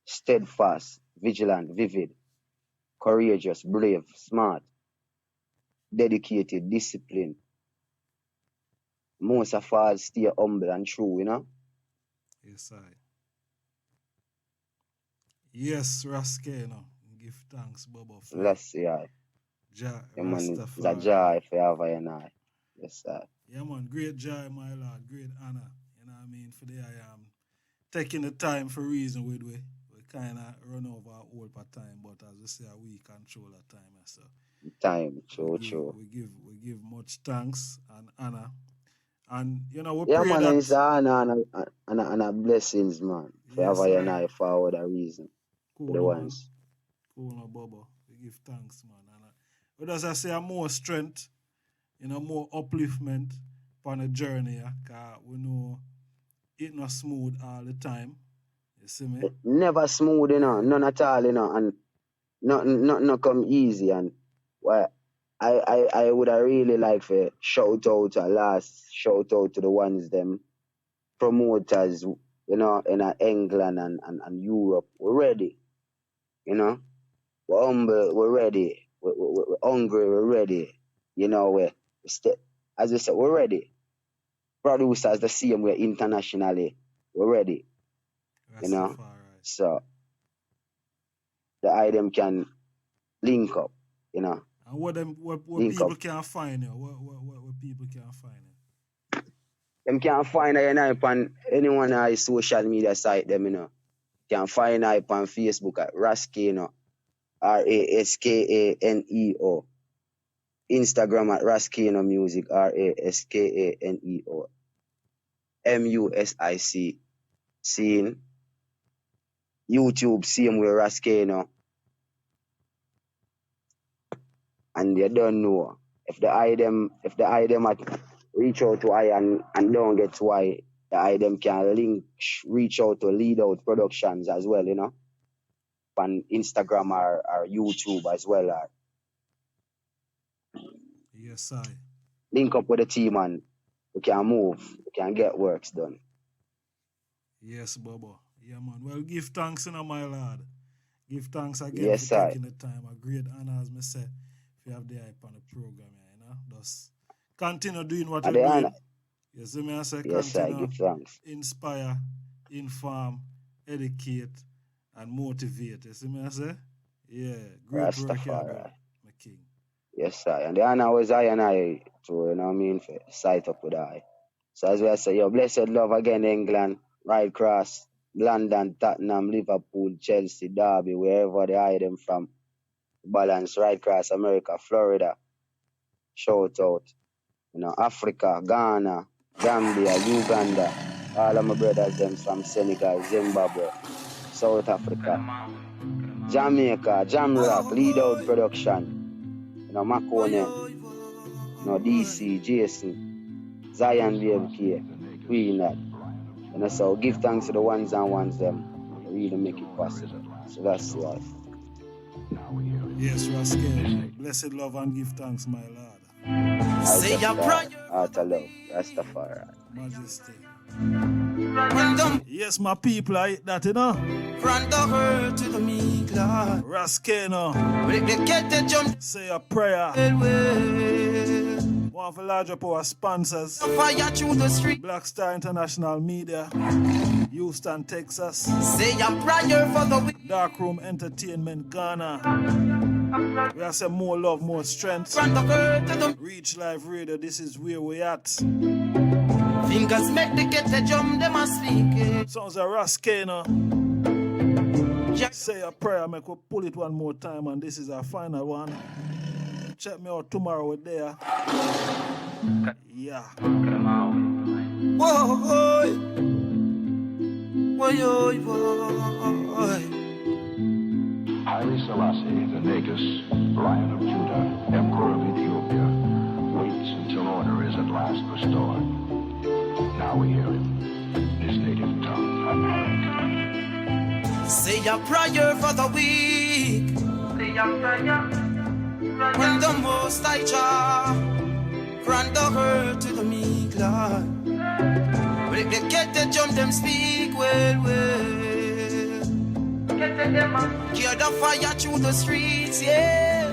steadfast, vigilant, vivid, courageous, brave, smart, dedicated, disciplined. Most of all, stay humble and true, you know? Yes, I. Yes, Ras Kaneo. Give thanks, Bubba. Let's see, I. Ja, Yeah, man, it's a Rastafari. joy if you have I and I. Yes, sir. Yeah, man, great joy, my lord, great honor. You know what I mean? For the I am taking the time for reason with we kind of run over our old part time, but as we say, we control our time. So Time, true. we give much thanks and honor, and you know we Yeah, pray man, and it's that. an honor and a blessings, man. For Yes, have I and sir. I forward a reason. Cool, For the no, man. ones. Cool, no, Bubba. We give thanks, man. And but as I say, more strength, you know, more upliftment on the journey, because we know it not smooth all the time. You see me? Never smooth, you know, none at all, you know, and not come easy. And well, I would have really like to shout out to the ones them promoters, you know, in England and Europe. We're ready, you know. We're humble, we're ready. We're hungry, we're ready. You know, as I said, we're ready. Producers the same way internationally, we're ready. You know, Rastafari. so the item can link up, you know. And what Link people up. can find you? What people can find you? Them can find I on anyone on his social media site, them, you know. Can find I on Facebook at Ras Kaneo, RASKANEO. Instagram at Ras Kaneo Music, RASKANEO. MUSIC. Seeing YouTube, same way Ras Kaneo. And you don't know. If the item reach out to I and don't get to I, the item can reach out to Lead Out Productions as well, you know. On Instagram or YouTube as well. Or Yes, I. link up with the team and we can move. We can get works done. Yes, Bubba. Yeah, man. Well, give thanks, you know, my lord. Give thanks again Yes, for sir. taking the time. A great honor, as me say, if you have the hype on the program, you know. Just continue doing what And you're the doing. honor. You see me, I say Yes, sir. continue, Give thanks. inspire, inform, educate, and motivate. You see me, I say? Yeah, great work here, bro, Rastafari. my king. Yes, sir. And the honor was I and I to, you know what I mean, for sight up with I. So as I say, your blessed love again, England, right cross, London, Tottenham, Liverpool, Chelsea, Derby, wherever they hide them from. Balance, right cross, America, Florida. Shout out. You know, Africa, Ghana, Gambia, Uganda. All of my brothers them from Senegal, Zimbabwe, South Africa, Jamaica, Jamrock, Lead Out Production. You know, Makone, you know, DC, Jason, Zion BMK, Queenad. You know, so give thanks to the ones and ones them really make it possible. So that's why. Yes, Ras Kaneo. Blessed love and give thanks, my lord. Say your prayer. Out of love, Rastafari. Majesty. When them Yes, my people, I eat that, you know. from the hurt to the meek, Lord. Ras Kaneo. When they get the jump, Say a prayer. well. One for large up our sponsors. Fire through the street. Black Star International Media, Houston, Texas, Say your prayer for the weak. Darkroom Entertainment, Ghana. We have some more love, more strength. From the hurt to the Reach Live Radio, this is where we at. fingers make the get the jump, them a speak. Sounds like Ras Kaneo. Jack. Say a prayer, make we pull it one more time, and this is our final one. Check me out tomorrow, we're there. Yeah. Whoa, boy. Boy, boy. Haile Selassie, the Negus, Lion of Judah, Emperor of Ethiopia, waits until order is at last restored. Now we hear him, his native tongue unheard. Say your prayer for the weak. Say your prayer. When the most I jar, from the hurt to the meek, Lord. When Make the kettle jump them speak well. Get the fire through the streets, yeah.